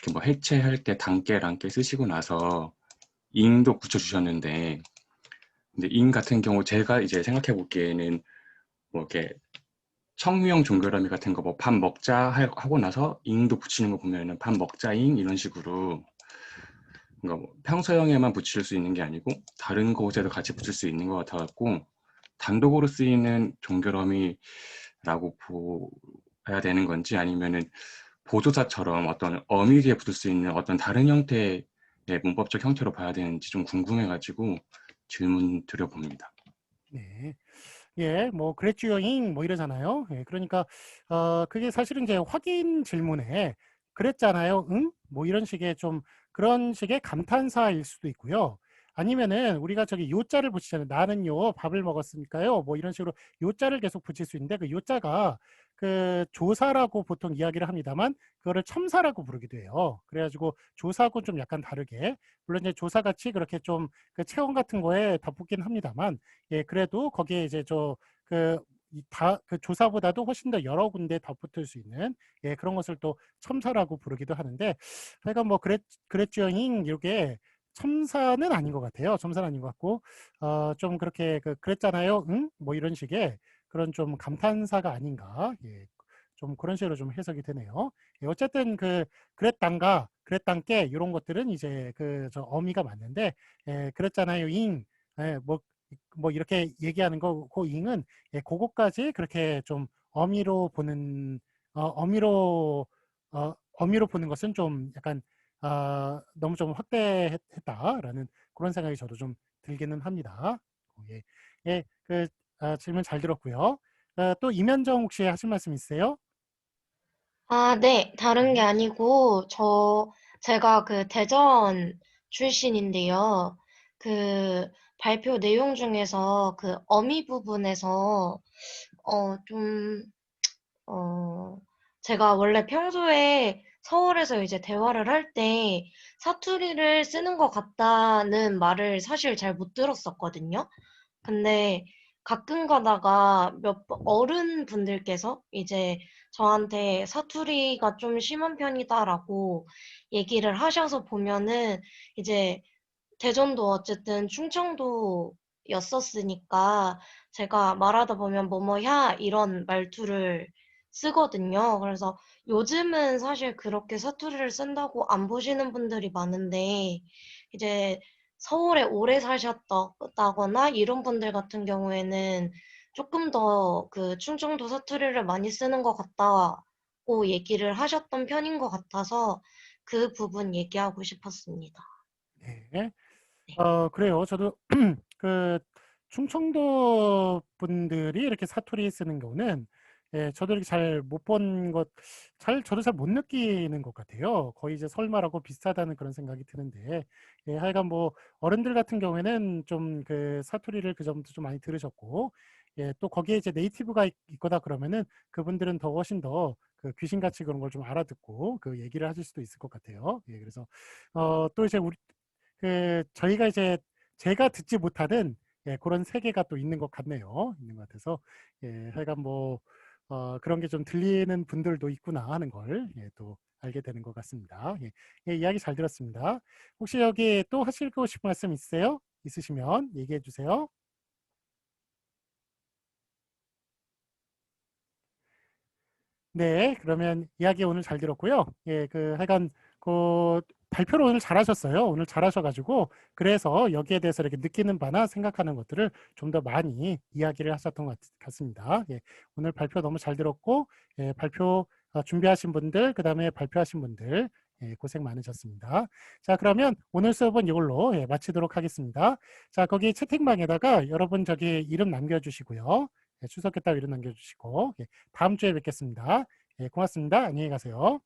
G: 이렇게 뭐 해체할 때 단계, 란계 쓰시고 나서 잉도 붙여주셨는데 근데 잉 같은 경우 제가 이제 생각해 보기에는 뭐 이렇게 청유형 종결어미 같은 거 뭐 밥 먹자 하고 나서 잉도 붙이는 거 보면은 밥 먹자잉 이런 식으로 그러니까 뭐 평서형에만 붙일 수 있는 게 아니고 다른 곳에도 같이 붙일 수 있는 것 같아갖고 단독으로 쓰이는 종결어미라고 봐야 되는 건지 아니면은 보조사처럼 어떤 어미 뒤에 붙을 수 있는 어떤 다른 형태의 문법적 형태로 봐야 되는지 좀 궁금해가지고 질문 드려봅니다.
A: 네. 예, 뭐 그랬쥬잉 뭐 이러잖아요. 예, 그러니까 그게 사실은 이제 확인 질문에 그랬잖아요. 응? 뭐 이런 식의 좀 그런 식의 감탄사일 수도 있고요. 아니면은 우리가 저기 요자를 붙이잖아요. 나는요 밥을 먹었으니까요. 뭐 이런 식으로 요자를 계속 붙일 수 있는데 그 요자가 그 조사라고 보통 이야기를 합니다만 그거를 첨사라고 부르기도 해요. 그래가지고 조사하고 좀 약간 다르게 물론 이제 조사같이 그렇게 좀 그 체험 같은 거에 덧붙긴 합니다만 예 그래도 거기에 이제 그 조사보다도 훨씬 더 여러 군데 덧붙을 수 있는 예 그런 것을 또 첨사라고 부르기도 하는데 하여간 뭐 그랬죠잉 이게 첨사는 아닌 것 같아요. 첨사는 아닌 것 같고 좀 그렇게 그랬잖아요. 응? 뭐 이런 식의 그런 좀 감탄사가 아닌가. 예. 좀 그런 식으로 좀 해석이 되네요. 예, 어쨌든 그랬단게 이런 것들은 이제 저 어미가 맞는데 예, 그랬잖아요. 잉. 예, 뭐 이렇게 얘기하는 거, 그 잉은 예, 그거까지 그렇게 좀 어미로 보는 어미로 보는 것은 좀 약간 너무 좀 확대했다라는 그런 생각이 저도 좀 들기는 합니다. 예, 예, 질문 잘 들었고요. 또 이면정 혹시 하실 말씀 있으세요?
H: 아, 네. 다른 게 아니고, 제가 그 대전 출신인데요. 그 발표 내용 중에서 그 어미 부분에서, 좀, 어, 제가 원래 평소에 서울에서 이제 대화를 할 때 사투리를 쓰는 것 같다는 말을 사실 잘 못 들었었거든요. 근데 가끔 가다가 어른분들께서 이제 저한테 사투리가 좀 심한 편이다라고 얘기를 하셔서 보면은 이제 대전도 어쨌든 충청도였었으니까 제가 말하다 보면 뭐뭐야 이런 말투를 쓰거든요. 그래서 요즘은 사실 그렇게 사투리를 쓴다고 안 보시는 분들이 많은데 이제 서울에 오래 사셨다거나 이런 분들 같은 경우에는 조금 더 그 충청도 사투리를 많이 쓰는 것 같다고 얘기를 하셨던 편인 것 같아서 그 부분 얘기하고 싶었습니다.
A: 네.
H: 네.
A: 그래요. 저도 그 충청도 분들이 이렇게 사투리 쓰는 경우는 예, 저도 이렇게 잘 못 본 저도 잘 못 느끼는 것 같아요. 거의 이제 설마라고 비슷하다는 그런 생각이 드는데, 예, 하여간 뭐 어른들 같은 경우에는 좀 그 사투리를 그 점도 좀 많이 들으셨고, 예, 또 거기에 이제 네이티브가 있거나 그러면은 그분들은 더 훨씬 더 그 귀신같이 그런 걸 좀 알아듣고 그 얘기를 하실 수도 있을 것 같아요. 예, 그래서 또 이제 저희가 이제 제가 듣지 못하는 예, 그런 세계가 또 있는 것 같네요. 있는 것 같아서 예, 하여간 뭐 그런 게 좀 들리는 분들도 있구나 하는 걸 예, 또 알게 되는 것 같습니다. 예, 예, 이야기 잘 들었습니다. 혹시 여기 또 하시고 싶은 말씀 있으세요? 있으시면 얘기해 주세요. 네, 그러면 이야기 오늘 잘 들었고요. 예, 하여간 발표를 오늘 잘하셨어요. 오늘 잘하셔가지고 그래서 여기에 대해서 이렇게 느끼는 바나 생각하는 것들을 좀 더 많이 이야기를 하셨던 것 같습니다. 예, 오늘 발표 너무 잘 들었고 예, 발표 준비하신 분들, 그 다음에 발표하신 분들 예, 고생 많으셨습니다. 자, 그러면 오늘 수업은 이걸로 예, 마치도록 하겠습니다. 자, 거기 채팅방에다가 여러분 저기 이름 남겨주시고요. 예, 출석했다고 이름 남겨주시고 예, 다음 주에 뵙겠습니다. 예, 고맙습니다. 안녕히 가세요.